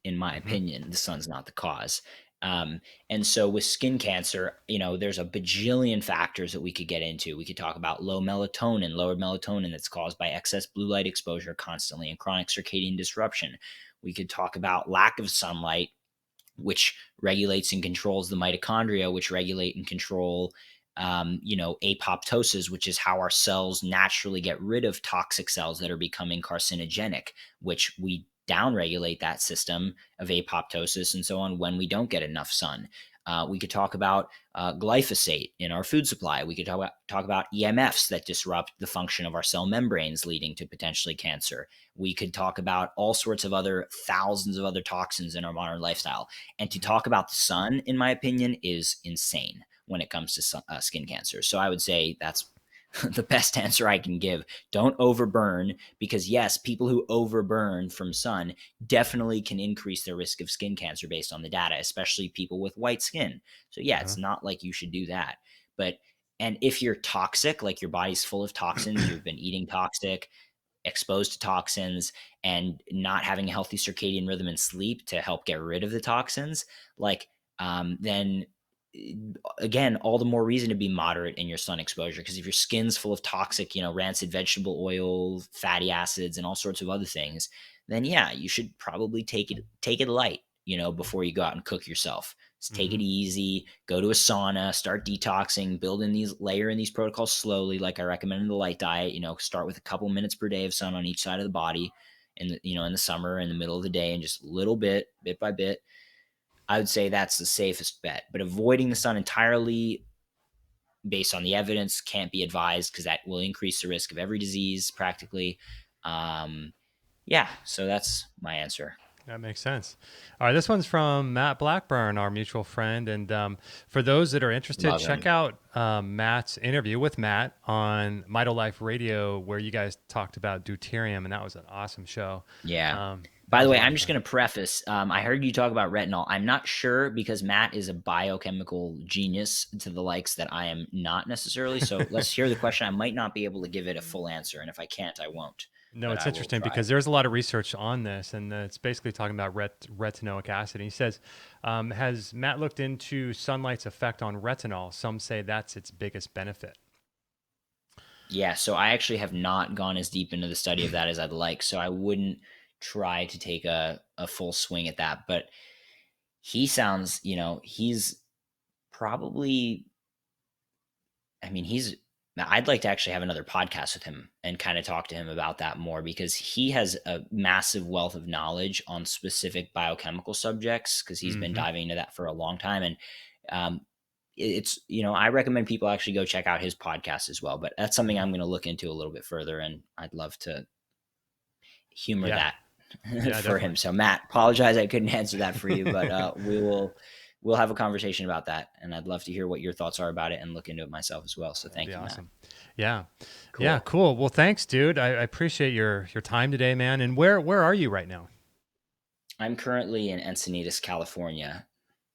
In my Mm-hmm. opinion, the sun's not the cause. And so with skin cancer, there's a bajillion factors that we could get into. We could talk about lower melatonin that's caused by excess blue light exposure constantly and chronic circadian disruption. We could talk about lack of sunlight, which regulates and controls the mitochondria, which regulate and control, apoptosis, which is how our cells naturally get rid of toxic cells that are becoming carcinogenic, which we downregulate that system of apoptosis and so on when we don't get enough sun. We could talk about glyphosate in our food supply. We could talk about EMFs that disrupt the function of our cell membranes, leading to potentially cancer. We could talk about all sorts of other thousands of other toxins in our modern lifestyle. And to Mm-hmm. talk about the sun, in my opinion, is insane when it comes to skin cancer. So I would say that's the best answer I can give. Don't overburn, because yes, people who overburn from sun definitely can increase their risk of skin cancer based on the data, especially people with white skin. So yeah, Uh-huh. it's not like you should do that. And if you're toxic, like your body's full of toxins, you've been eating toxic, exposed to toxins, and not having a healthy circadian rhythm and sleep to help get rid of the toxins, then again, all the more reason to be moderate in your sun exposure. Because if your skin's full of toxic, rancid vegetable oil, fatty acids, and all sorts of other things, then yeah, you should probably take it light, before you go out and cook yourself. Just take Mm-hmm. it easy, go to a sauna, start detoxing, layer in these protocols slowly, like I recommend in the Light Diet. Start with a couple minutes per day of sun on each side of the body in the summer, in the middle of the day, and just little bit by bit. I would say that's the safest bet. But avoiding the sun entirely based on the evidence can't be advised, because that will increase the risk of every disease practically. Yeah, so that's my answer. That makes sense. All right, this one's from Matt Blackburn, our mutual friend. And for those that are interested, Love check him. out Matt's interview with Matt on Mito Life Radio, where you guys talked about deuterium, and that was an awesome show. Yeah. That By the was a way, lot I'm of just fun. going to preface. I heard you talk about retinol. I'm not sure, because Matt is a biochemical genius to the likes that I am not necessarily. So let's hear the question. I might not be able to give it a full answer, and if I can't, I won't. No, but it's I will interesting try. because there's a lot of research on this, and it's basically talking about retinoic acid. And he says, has Matt looked into sunlight's effect on retinol? Some say that's its biggest benefit. Yeah, so I actually have not gone as deep into the study of that as I'd like, so I wouldn't try to take a full swing at that. But he sounds, he's probably, I mean, I'd like to actually have another podcast with him and kind of talk to him about that more because he has a massive wealth of knowledge on specific biochemical subjects because he's been Mm-hmm. diving into that for a long time. And um, it's, I recommend people actually go check out his podcast as well. But that's something I'm going to look into a little bit further, and I'd love to humor Yeah. that Yeah, for him. definitely. So Matt, apologize I couldn't answer that for you, but we'll have a conversation about that, and I'd love to hear what your thoughts are about it and look into it myself as well. So That'd thank be you, Matt. awesome. Yeah. Yeah, Cool. cool. Well, thanks, dude. I appreciate your time today, man. And where are you right now? I'm currently in Encinitas, California.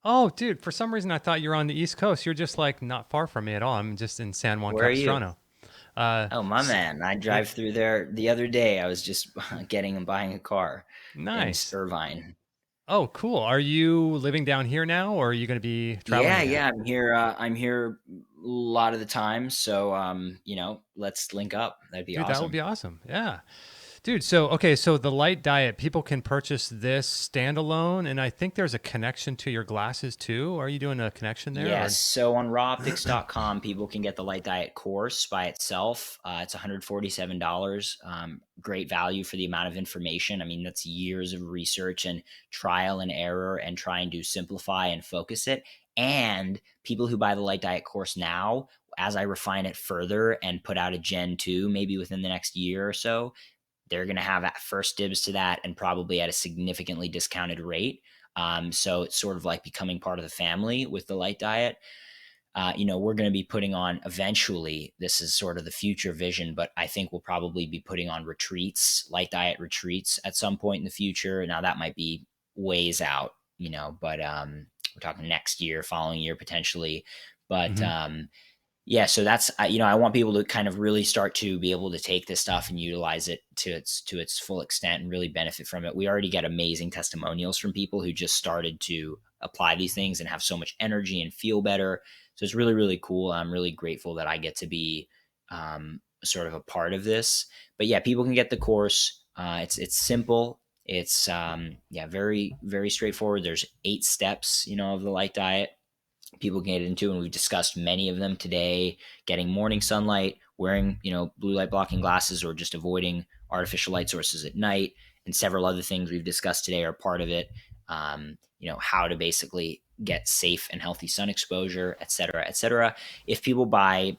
Oh, dude, for some reason I thought you were on the East Coast. You're just like not far from me at all. I'm just in San Juan Where are you? Capistrano. Uh, Oh, my s- man. I yeah, drive through there the other day. I was just getting and buying a car in nice. Irvine. Oh, cool. Are you living down here now, or are you going to be traveling Yeah, again? yeah. I'm here a lot of the time. So, let's link up. That'd be Dude, that would awesome. be awesome. Yeah. Dude, so okay, so the light diet, people can purchase this standalone, and I think there's a connection to your glasses too. Are you doing a connection there? Yes. Or So on rawoptics.com, people can get the Light Diet course by itself. It's $147. Great value for the amount of information. I mean, that's years of research and trial and error and trying to simplify and focus it. And people who buy the Light Diet course now, as I refine it further and put out a Gen 2, maybe within the next year or so, they're going to have first dibs to that and probably at a significantly discounted rate. So it's sort of like becoming part of the family with the Light Diet. We're going to be putting on eventually, this is sort of the future vision, but I think we'll probably be putting on retreats, Light Diet retreats at some point in the future. Now that might be ways out, but we're talking next year, following year potentially. But Mhm. yeah, so that's I want people to kind of really start to be able to take this stuff and utilize it to its full extent and really benefit from it. We already get amazing testimonials from people who just started to apply these things and have so much energy and feel better. So it's really really cool. I'm really grateful that I get to be sort of a part of this. But yeah, people can get the course. It's simple. It's very very straightforward. There's 8 steps of the Light Diet people can get into, and we've discussed many of them today. Getting morning sunlight, wearing blue light blocking glasses, or just avoiding artificial light sources at night, and several other things we've discussed today are part of it. How to basically get safe and healthy sun exposure, et cetera, et cetera. If people buy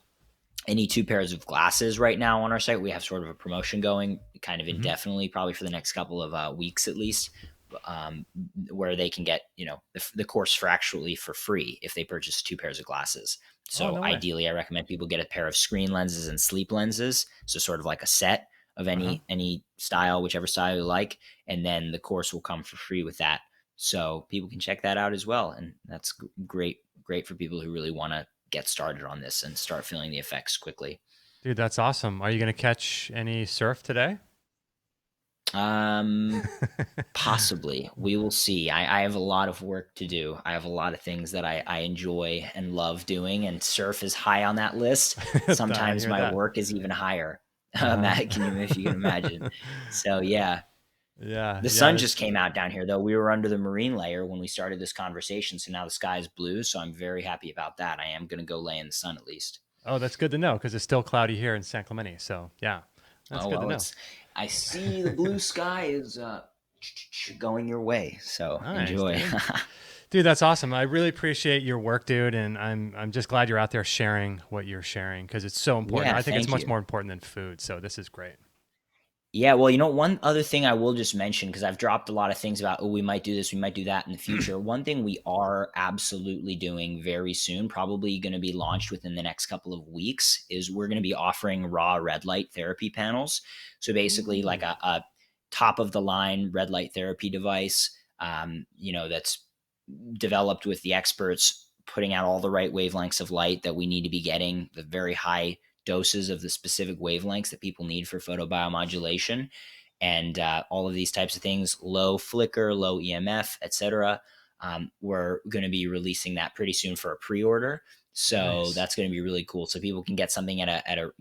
any 2 pairs of glasses right now on our site, we have sort of a promotion going kind of Mhm. indefinitely, probably for the next couple of weeks at least, um, where they can get the course for free if they purchase 2 pairs of glasses. Oh, So no way. ideally, I recommend people get a pair of screen lenses and sleep lenses, so sort of like a set of Uh-huh. any style, whichever style you like, and then the course will come for free with that. So people can check that out as well, and that's great for people who really want to get started on this and start feeling the effects quickly. Dude, that's awesome. Are you going to catch any surf today? Um, Possibly. We will see. I have a lot of work to do. I have a lot of things that I enjoy and love doing, and surf is high on that list. I Sometimes hear my that. work is even higher. Uh-huh. Matt, if you can imagine. So yeah, Yeah, the yeah, sun that's just came out down here though. We were under the marine layer when we started this conversation, so now the sky is blue. So I'm very happy about that. I am going to go lay in the sun at least. oh, that's good to know because it's still cloudy here in San Clemente. So, yeah. That's Oh good to well, know. I see the blue sky is going your way. So Nice, enjoy. dude. Dude, that's awesome. I really appreciate your work, dude, and I'm just glad you're out there sharing what you're sharing because it's so important. Yeah, I think it's thank much you. more important than food. So this is great. Yeah, well, one other thing I will just mention, because I've dropped a lot of things about, oh, we might do this, we might do that in the future. One thing we are absolutely doing very soon, probably going to be launched within the next couple of weeks, is we're going to be offering raw red light therapy panels. So basically, like Ooh. a top of the line red light therapy device, that's developed with the experts putting out all the right wavelengths of light that we need to be getting, the very high doses of the specific wavelengths that people need for photobiomodulation. And all of these types of things, low flicker, low EMF, etc. We're going to be releasing that pretty soon for a pre-order. So Nice. that's going to be really cool. So people can get something at a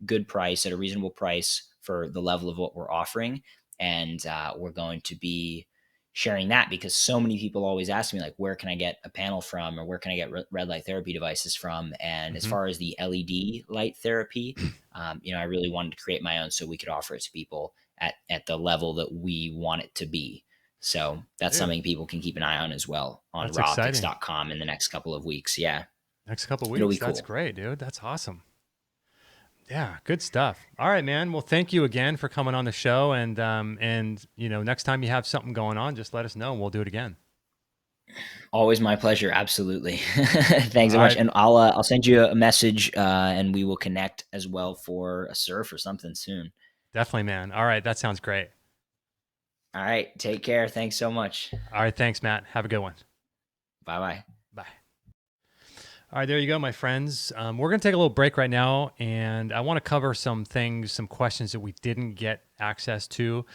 good price, at a reasonable price for the level of what we're offering. And we're going to be sharing that because so many people always ask me, like, where can I get a panel from, or where can I get red light therapy devices from? And as far as the LED light therapy, I really wanted to create my own so we could offer it to people at the level that we want it to be. So that's something people can keep an eye on as well on RaOptics.com in the next couple of weeks. Yeah. Next couple of It'll weeks. be That's cool. great, dude. That's awesome. Yeah, good stuff. All right, man. Well, thank you again for coming on the show. And next time you have something going on, just let us know and we'll do it again. Always my pleasure. Absolutely. Thanks so much. And I'll send you a message and we will connect as well for a surf or something soon. Definitely, man. All right. That sounds great. All right. Take care. Thanks so much. All right. Thanks, Matt. Have a good one. Bye-bye. Bye. All right, there you go, my friends. We're going to take a little break right now, and I want to cover some things, some questions that we didn't get access to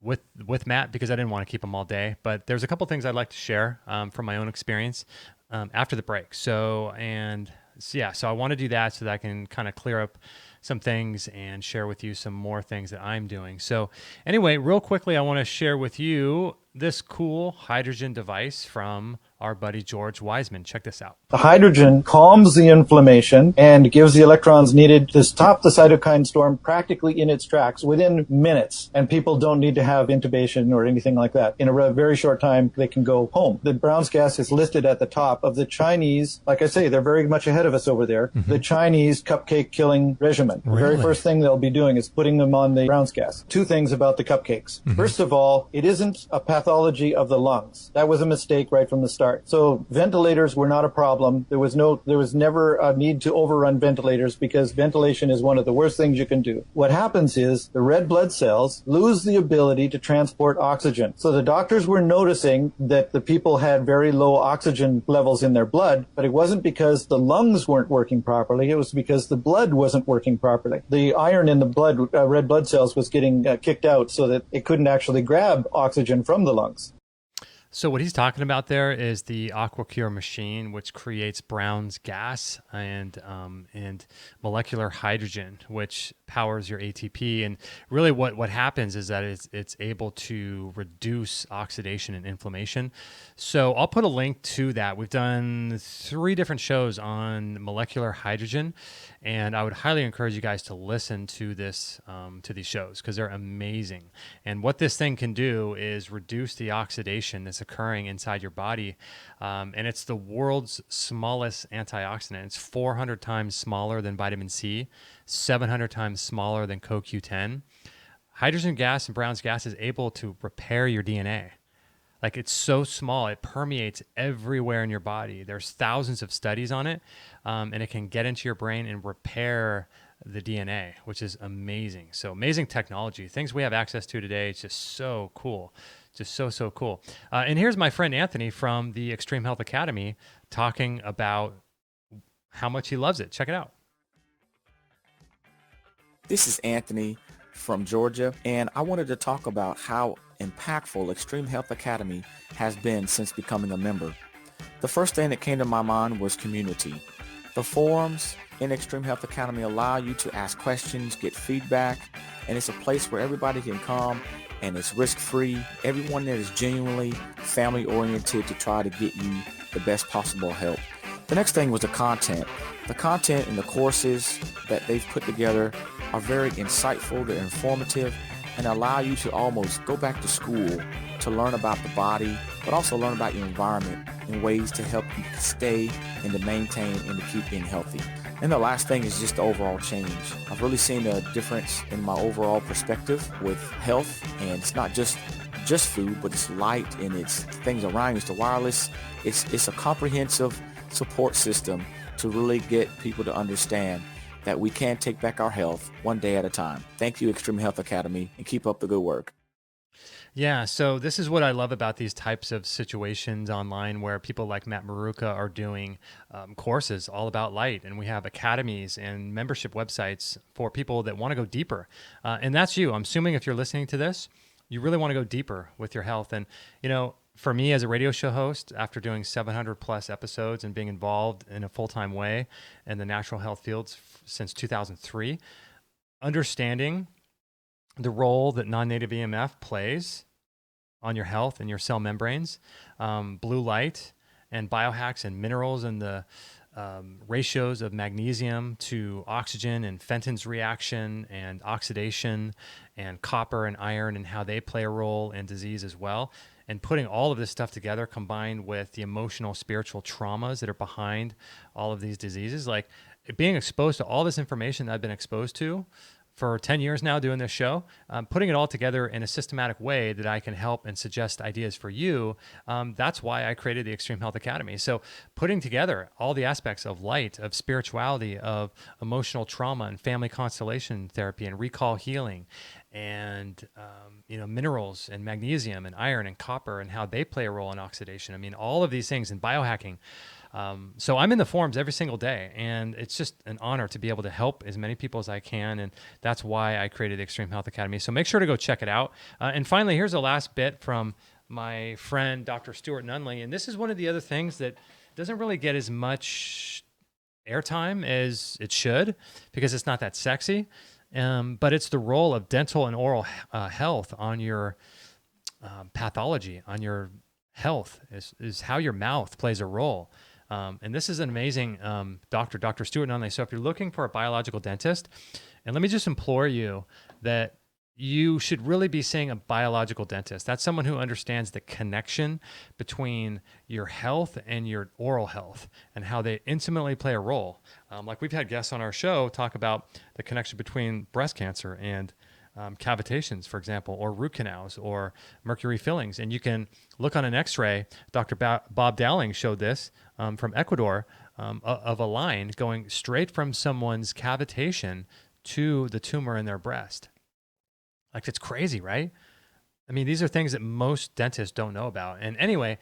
with Matt because I didn't want to keep him all day. But there's a couple things I'd like to share from my own experience after the break. So I want to do that so that I can kind of clear up some things and share with you some more things that I'm doing. So anyway, real quickly, I want to share with you this cool hydrogen device from our buddy George Wiseman. Check this out. The hydrogen calms the inflammation and gives the electrons needed to stop the cytokine storm practically in its tracks within minutes. And people don't need to have intubation or anything like that. In a very short time, they can go home. The Brown's gas is listed at the top of the Chinese, like I say, they're very much ahead of us over there, the Chinese cupcake killing regimen. The very first thing they'll be doing is putting them on the Brown's gas. Two things about the cupcakes. First of all, it isn't a pathology of the lungs. That was a mistake right from the start. So ventilators were not a problem. There was never a need to overrun ventilators because ventilation is one of the worst things you can do. What happens is the red blood cells lose the ability to transport oxygen. So the doctors were noticing that the people had very low oxygen levels in their blood, but it wasn't because the lungs weren't working properly. It was because the blood wasn't working properly. The iron in the blood, red blood cells, was getting kicked out so that it couldn't actually grab oxygen from the lungs. So what he's talking about there is the AquaCure machine, which creates Brown's gas and molecular hydrogen, which powers your ATP. And really what happens is that it's able to reduce oxidation and inflammation. So I'll put a link to that. We've done 3 different shows on molecular hydrogen, and I would highly encourage you guys to listen to this, to these shows because they're amazing. And what this thing can do is reduce the oxidation that's occurring inside your body. And it's the world's smallest antioxidant. It's 400 times smaller than vitamin C, 700 times smaller than CoQ10. Hydrogen gas and Brown's gas is able to repair your DNA. Like, it's so small, it permeates everywhere in your body. There's thousands of studies on it, and it can get into your brain and repair the DNA, which is amazing. So amazing technology, things we have access to today. It's just so cool. Just so cool. And here's my friend Anthony from the Extreme Health Academy talking about how much he loves it. Check it out. This is Anthony from Georgia, and I wanted to talk about how impactful Extreme Health Academy has been since becoming a member. The first thing that came to my mind was community. The forums in Extreme Health Academy allow you to ask questions, get feedback, and it's a place where everybody can come and it's risk-free. Everyone there is genuinely family-oriented to try to get you the best possible help. The next thing was the content. The content and the courses that they've put together are very insightful, they're informative, and allow you to almost go back to school to learn about the body, but also learn about your environment in ways to help you stay and to maintain and to keep being healthy. And the last thing is just the overall change. I've really seen a difference in my overall perspective with health, and it's not just food, but it's light and it's things around you. It's the wireless. It's a comprehensive support system to really get people to understand that we can take back our health one day at a time. Thank you, Extreme Health Academy, and keep up the good work. Yeah, so this is what I love about these types of situations online where people like Matt Maruca are doing courses all about light. And we have academies and membership websites for people that want to go deeper. And that's you. I'm assuming if you're listening to this, you really want to go deeper with your health. And, for me as a radio show host, after doing 700 plus episodes and being involved in a full-time way in the natural health fields since 2003, understanding the role that non-native EMF plays on your health and your cell membranes, blue light and biohacks and minerals and the ratios of magnesium to oxygen and Fenton's reaction and oxidation and copper and iron and how they play a role in disease as well. And putting all of this stuff together combined with the emotional, spiritual traumas that are behind all of these diseases, like being exposed to all this information that I've been exposed to for 10 years now doing this show, putting it all together in a systematic way that I can help and suggest ideas for you. That's why I created the Extreme Health Academy. So putting together all the aspects of light, of spirituality, of emotional trauma and family constellation therapy and recall healing and, minerals and magnesium and iron and copper and how they play a role in oxidation. I mean, all of these things in biohacking. So I'm in the forums every single day, and it's just an honor to be able to help as many people as I can, and that's why I created the Extreme Health Academy. So make sure to go check it out. And finally, here's the last bit from my friend, Dr. Stuart Nunley, and this is one of the other things that doesn't really get as much airtime as it should because it's not that sexy, but it's the role of dental and oral health on your pathology, on your health, is how your mouth plays a role. And this is an amazing Dr. Stuart Nunley. So if you're looking for a biological dentist, and let me just implore you that you should really be seeing a biological dentist. That's someone who understands the connection between your health and your oral health and how they intimately play a role. Like we've had guests on our show talk about the connection between breast cancer and cavitations, for example, or root canals or mercury fillings. And you can look on an x-ray. Dr. Bob Dowling showed this from Ecuador of a line going straight from someone's cavitation to the tumor in their breast. Like, it's crazy, right? I mean, these are things that most dentists don't know about. And anyway,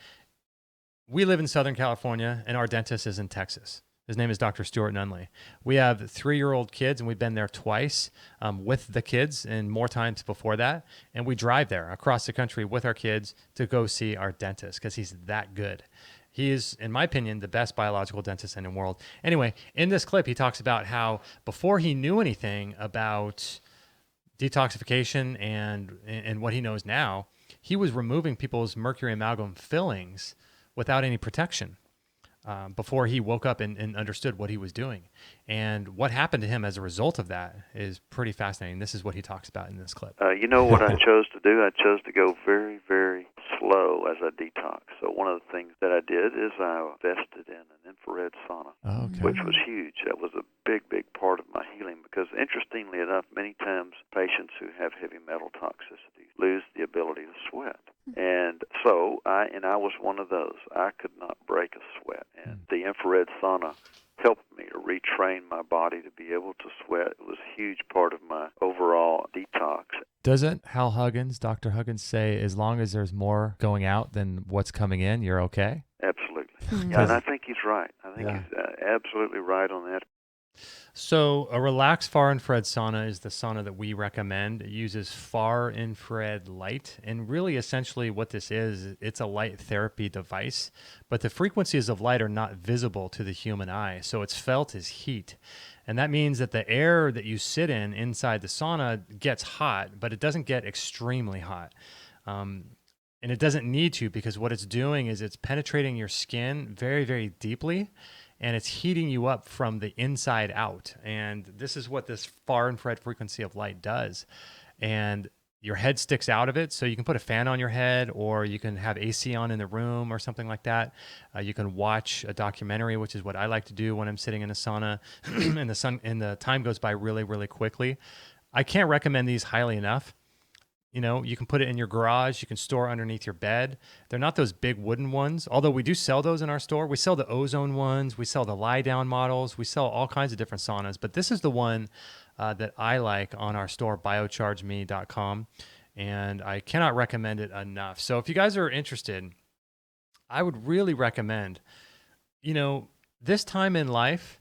we live in Southern California and our dentist is in Texas. His name is Dr. Stuart Nunley. We have 3-year-old kids, and we've been there twice with the kids and more times before that. And we drive there across the country with our kids to go see our dentist because he's that good. He is, in my opinion, the best biological dentist in the world. Anyway, in this clip, he talks about how before he knew anything about detoxification and what he knows now, he was removing people's mercury amalgam fillings without any protection. Before he woke up and understood what he was doing. And what happened to him as a result of that is pretty fascinating. This is what he talks about in this clip. You know what I chose to do? I chose to go very, very slow as I detox. So one of the things that I did is I invested in an infrared sauna, which was huge. That was a big, big part of my healing because, interestingly enough, many times patients who have heavy metal toxicity lose the ability to sweat. And so I was one of those. I could not break a sweat. And the infrared sauna helped me to retrain my body to be able to sweat. It was a huge part of my overall detox. Doesn't Dr. Huggins say, as long as there's more going out than what's coming in, you're okay? Absolutely. Yeah, and I think he's right. I think he's absolutely right on that. So a relaxed far infrared sauna is the sauna that we recommend. It uses far infrared light. And really, essentially what this is, it's a light therapy device. But the frequencies of light are not visible to the human eye. So it's felt as heat. And that means that the air that you sit in inside the sauna gets hot, but it doesn't get extremely hot. And it doesn't need to, because what it's doing is it's penetrating your skin very, very deeply. And it's heating you up from the inside out. And this is what this far infrared frequency of light does. And your head sticks out of it. So you can put a fan on your head, or you can have AC on in the room or something like that. You can watch a documentary, which is what I like to do when I'm sitting in a sauna and the time goes by really, really quickly. I can't recommend these highly enough. You know, you can put it in your garage. You can store underneath your bed. They're not those big wooden ones, although we do sell those in our store. We sell the ozone ones. We sell the lie-down models. We sell all kinds of different saunas. But this is the one that I like on our store, biochargeme.com. and I cannot recommend it enough. So if you guys are interested, I would really recommend, this time in life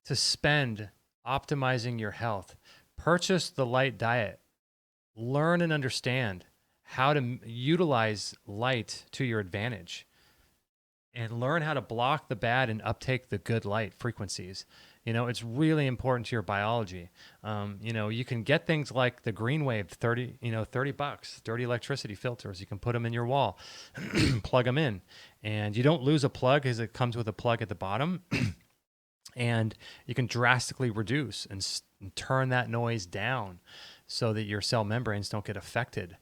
to spend optimizing your health. Purchase the Light Diet. Learn and understand how to utilize light to your advantage, and learn how to block the bad and uptake the good light frequencies. It's really important to your biology. You can get things like the green wave, $30, dirty electricity filters. You can put them in your wall, plug them in, and you don't lose a plug as it comes with a plug at the bottom. And you can drastically reduce and turn that noise down so that your cell membranes don't get affected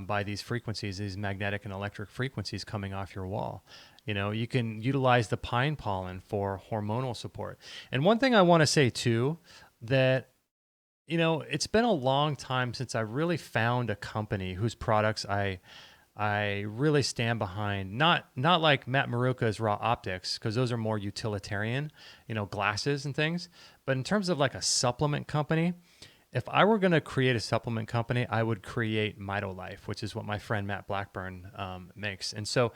by these frequencies, these magnetic and electric frequencies coming off your wall. You can utilize the pine pollen for hormonal support. And one thing I want to say too, that, it's been a long time since I really found a company whose products I really stand behind. Not like Matt Maruca's RaOptics, because those are more utilitarian, glasses and things. But in terms of like a supplement company, if I were going to create a supplement company, I would create MitoLife, which is what my friend Matt Blackburn makes. And so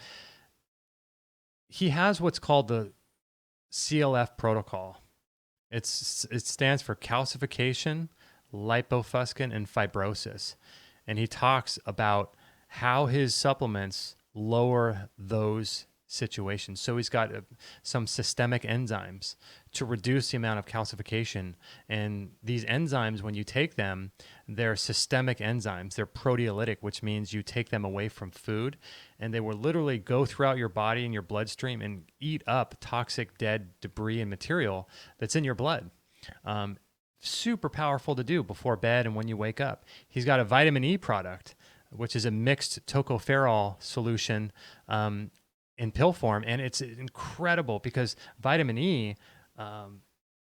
he has what's called the Clf Protocol. It stands for calcification, lipofuscin, and fibrosis. And he talks about how his supplements lower those situations. So he's got some systemic enzymes to reduce the amount of calcification. And these enzymes, when you take them, they're systemic enzymes. They're proteolytic, which means you take them away from food, and they will literally go throughout your body and your bloodstream and eat up toxic, dead debris and material that's in your blood. Super powerful to do before bed and when you wake up. He's got a vitamin E product, which is a mixed tocopherol solution in pill form, and it's incredible because vitamin E,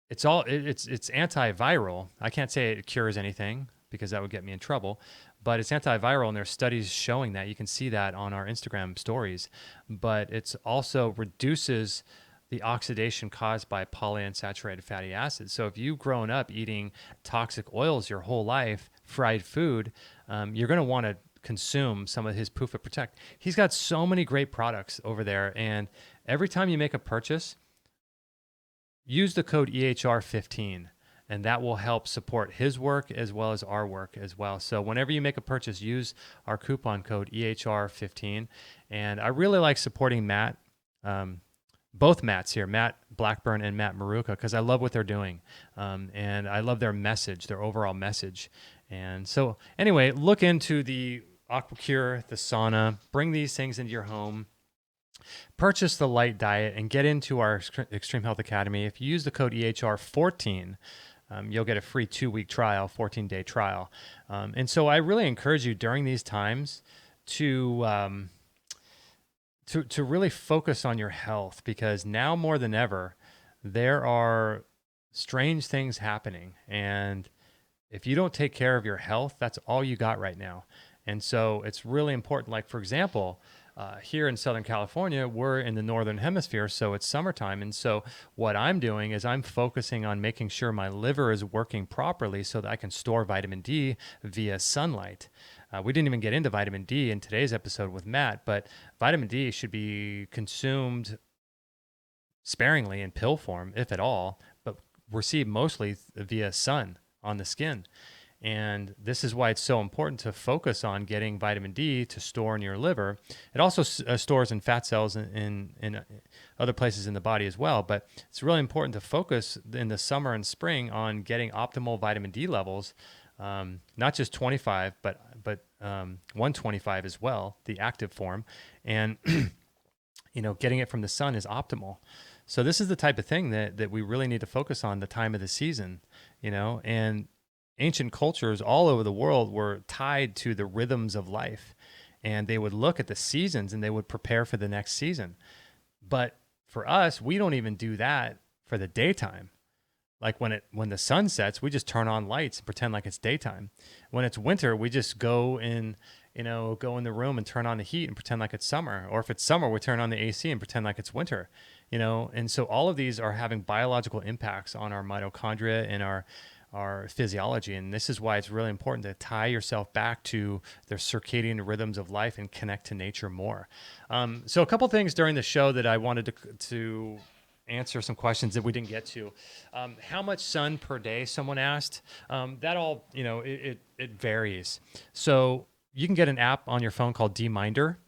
it's antiviral. I can't say it cures anything because that would get me in trouble, but it's antiviral, and there's studies showing that. You can see that on our Instagram stories. But it's also reduces the oxidation caused by polyunsaturated fatty acids. So if you've grown up eating toxic oils your whole life, fried food, you're going to want to consume some of his PUFA Protect. He's got so many great products over there, and every time you make a purchase, use the code EHR15, and that will help support his work as well as our work as well. So whenever you make a purchase, use our coupon code EHR15. And I really like supporting Matt, both Matts here, Matt Blackburn and Matt Maruca, because I love what they're doing, and I love their message, their overall message. And so anyway, look into the AquaCure, the sauna, bring these things into your home, purchase the Light Diet, and get into our Extreme Health Academy. If you use the code EHR14, you'll get a free 2-week trial, 14-day trial. And so I really encourage you during these times to really focus on your health, because now more than ever, there are strange things happening. And if you don't take care of your health, that's all you got right now. And so it's really important. Like, for example, here in Southern California, we're in the Northern Hemisphere, so it's summertime. And so what I'm doing is I'm focusing on making sure my liver is working properly so that I can store vitamin D via sunlight. We didn't even get into vitamin D in today's episode with Matt, but vitamin D should be consumed sparingly in pill form, if at all, but received mostly via sun on the skin. And this is why it's so important to focus on getting vitamin D to store in your liver. It also stores in fat cells in other places in the body as well. But it's really important to focus in the summer and spring on getting optimal vitamin D levels, not just 25, but 125 as well, the active form. And getting it from the sun is optimal. So this is the type of thing that we really need to focus on the time of the season, and ancient cultures all over the world were tied to the rhythms of life, and they would look at the seasons and they would prepare for the next season. But for us, we don't even do that for the daytime. Like when the sun sets, we just turn on lights and pretend like it's daytime. When it's winter, we just go in the room and turn on the heat and pretend like it's summer. Or if it's summer, we turn on the AC and pretend like it's winter. And so all of these are having biological impacts on our mitochondria and our our physiology. And this is why it's really important to tie yourself back to the circadian rhythms of life and connect to nature more. So a couple things during the show that I wanted to answer some questions that we didn't get to. How much sun per day, someone asked. That all, it varies. So you can get an app on your phone called D-Minder,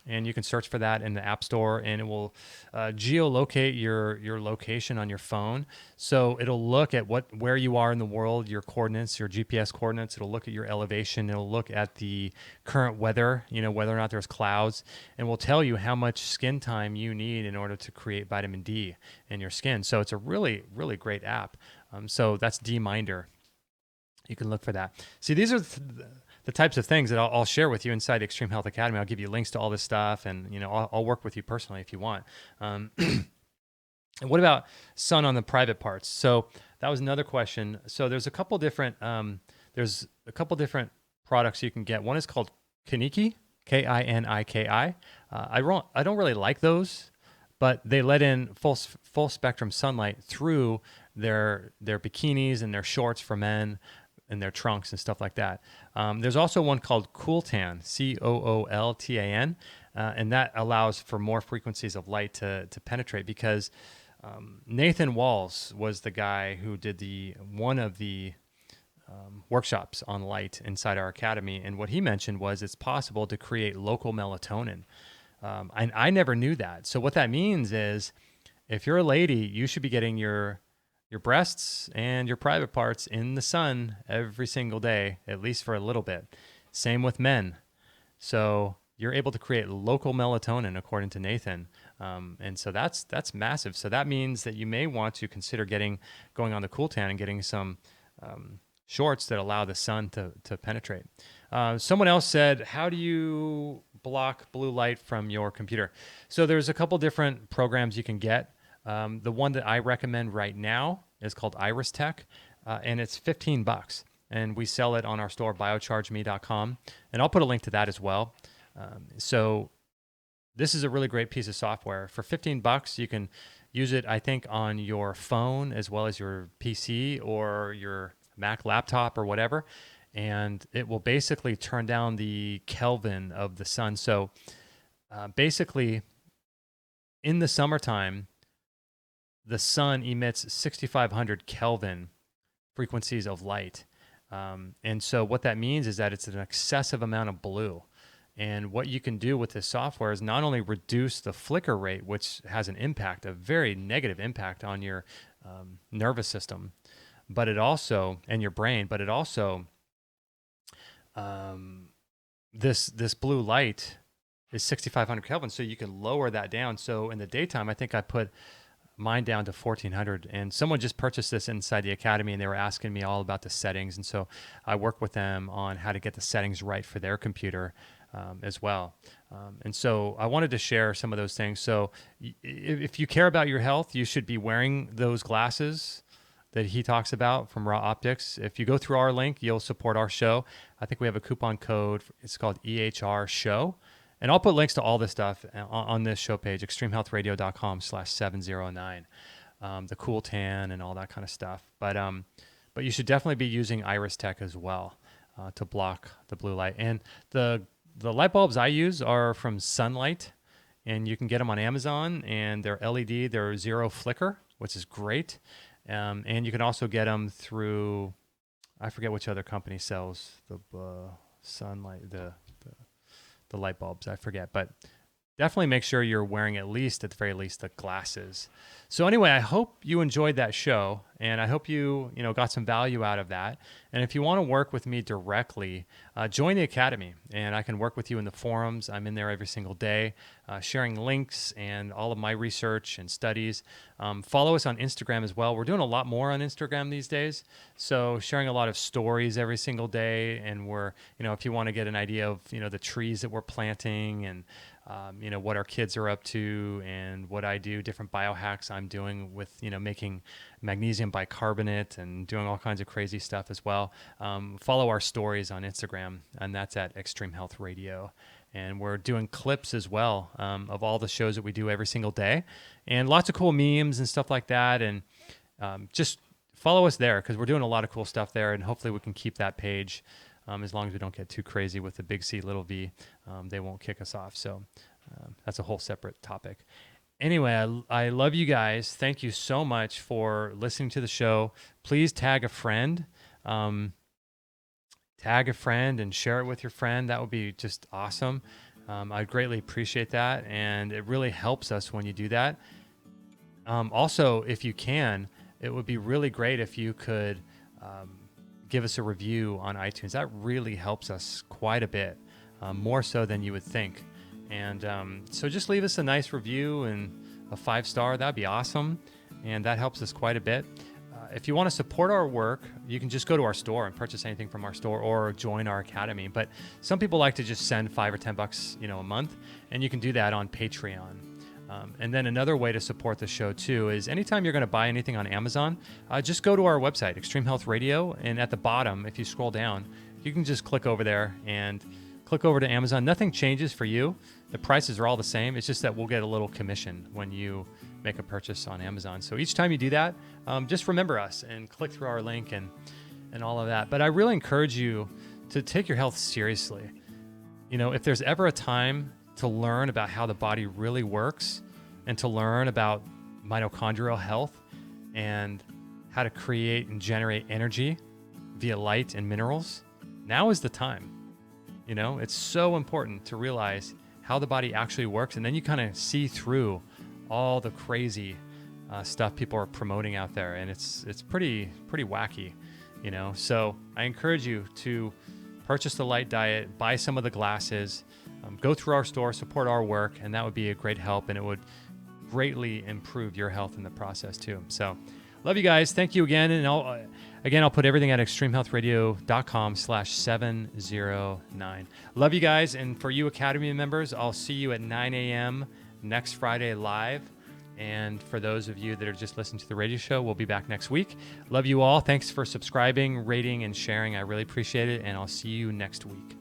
and you can search for that in the App Store, and it will geolocate your location on your phone. So it'll look at where you are in the world, your coordinates, your GPS coordinates. It'll look at your elevation. It'll look at the current weather, whether or not there's clouds, and will tell you how much skin time you need in order to create vitamin D in your skin. So it's a really, really great app. So that's D-Minder. You can look for that. See, these are the types of things that I'll share with you inside Extreme Health Academy. I'll give you links to all this stuff, and I'll work with you personally if you want. And what about sun on the private parts? So that was another question. So there's a couple different products you can get. One is called Kiniki, Kiniki. I don't really like those, but they let in full spectrum sunlight through their bikinis and their shorts for men, and their trunks and stuff like that. There's also one called Cooltan, Cooltan, and that allows for more frequencies of light to penetrate, because Nathan Walls was the guy who did one of the workshops on light inside our academy, and what he mentioned was it's possible to create local melatonin. And I never knew that. So what that means is, if you're a lady, you should be getting your breasts and your private parts in the sun every single day, at least for a little bit. Same with men. So you're able to create local melatonin, according to Nathan. And so that's massive. So that means that you may want to consider going on the Cooltan and getting some shorts that allow the sun to penetrate. Someone else said, how do you block blue light from your computer? So there's a couple different programs you can get. The one that I recommend right now is called Iris Tech, and it's $15, and we sell it on our store, biochargeme.com, and I'll put a link to that as well. So this is a really great piece of software. For $15, you can use it, I think, on your phone as well as your PC or your Mac laptop or whatever, and it will basically turn down the Kelvin of the sun. So basically, in the summertime, the sun emits 6,500 Kelvin frequencies of light. And so what that means is that it's an excessive amount of blue. And what you can do with this software is not only reduce the flicker rate, which has an impact, a very negative impact on your nervous system, but it also, and your brain, but it also, this blue light is 6,500 Kelvin. So you can lower that down. So in the daytime, I think I put mine down to 1400, and someone just purchased this inside the academy, and they were asking me all about the settings, and so I work with them on how to get the settings right for their computer as well. And so I wanted to share some of those things. So if you care about your health, you should be wearing those glasses that he talks about from RaOptics. If you go through our link, you'll support our show. I think we have a coupon code. It's called EHR Show. And I'll put links to all this stuff on this show page, extremehealthradio.com/709, the Cooltan and all that kind of stuff. But you should definitely be using Iris Tech as well to block the blue light. And the light bulbs I use are from Sunlight, and you can get them on Amazon, and they're LED, they're zero flicker, which is great. And you can also get them through, I forget which other company sells the Sunlight, the light bulbs, I forget, but definitely make sure you're wearing at the very least, the glasses. So anyway, I hope you enjoyed that show, and I hope you got some value out of that. And if you want to work with me directly, join the academy, and I can work with you in the forums. I'm in there every single day, sharing links and all of my research and studies. Follow us on Instagram as well. We're doing a lot more on Instagram these days, so sharing a lot of stories every single day. And we're, if you want to get an idea of, the trees that we're planting, and what our kids are up to, and what I do, different biohacks I'm doing with, making magnesium bicarbonate and doing all kinds of crazy stuff as well. Follow our stories on Instagram, and that's at Extreme Health Radio. And we're doing clips as well of all the shows that we do every single day, and lots of cool memes and stuff like that. And just follow us there because we're doing a lot of cool stuff there, and hopefully we can keep that page as long as we don't get too crazy with the big C, little v. They won't kick us off. So that's a whole separate topic. Anyway, I love you guys. Thank you so much for listening to the show. Please tag a friend. Tag a friend and share it with your friend. That would be just awesome. I'd greatly appreciate that, and it really helps us when you do that. Also, if you can, it would be really great if you could give us a review on iTunes. That really helps us quite a bit, more so than you would think. And so just leave us a nice review and a 5-star. That'd be awesome, and that helps us quite a bit. If you want to support our work, you can just go to our store and purchase anything from our store or join our academy. But some people like to just send $5 or $10, a month, and you can do that on Patreon. And then another way to support the show too is anytime you're going to buy anything on Amazon, just go to our website, Extreme Health Radio, and at the bottom, if you scroll down, you can just click over there and click over to Amazon. Nothing changes for you. The prices are all the same. It's just that we'll get a little commission when you make a purchase on Amazon. So each time you do that, just remember us and click through our link and all of that. But I really encourage you to take your health seriously. If there's ever a time to learn about how the body really works and to learn about mitochondrial health and how to create and generate energy via light and minerals, now is the time. It's so important to realize how the body actually works, and then you kind of see through all the crazy stuff people are promoting out there, and it's pretty wacky, So I encourage you to purchase the Light Diet, buy some of the glasses, go through our store, support our work, and that would be a great help, and it would greatly improve your health in the process too. So love you guys. Thank you again. And I'll put everything at extremehealthradio.com/709. Love you guys. And for you Academy members, I'll see you at 9 a.m. next Friday live. And for those of you that are just listening to the radio show, we'll be back next week. Love you all. Thanks for subscribing, rating, and sharing. I really appreciate it. And I'll see you next week.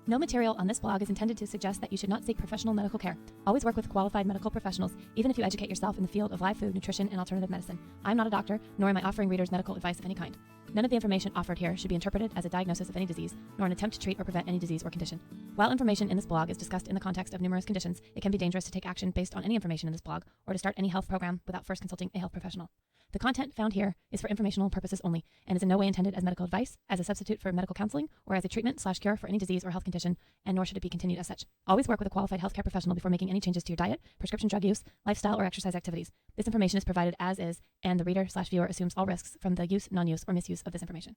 No material on this blog is intended to suggest that you should not seek professional medical care. Always work with qualified medical professionals, even if you educate yourself in the field of live food, nutrition, and alternative medicine. I'm not a doctor, nor am I offering readers medical advice of any kind. None of the information offered here should be interpreted as a diagnosis of any disease, nor an attempt to treat or prevent any disease or condition. While information in this blog is discussed in the context of numerous conditions, it can be dangerous to take action based on any information in this blog or to start any health program without first consulting a health professional. The content found here is for informational purposes only and is in no way intended as medical advice, as a substitute for medical counseling, or as a treatment/cure for any disease or health condition, and nor should it be continued as such. Always work with a qualified healthcare professional before making any changes to your diet, prescription drug use, lifestyle, or exercise activities. This information is provided as is, and the reader/viewer assumes all risks from the use, non-use, or misuse of this information.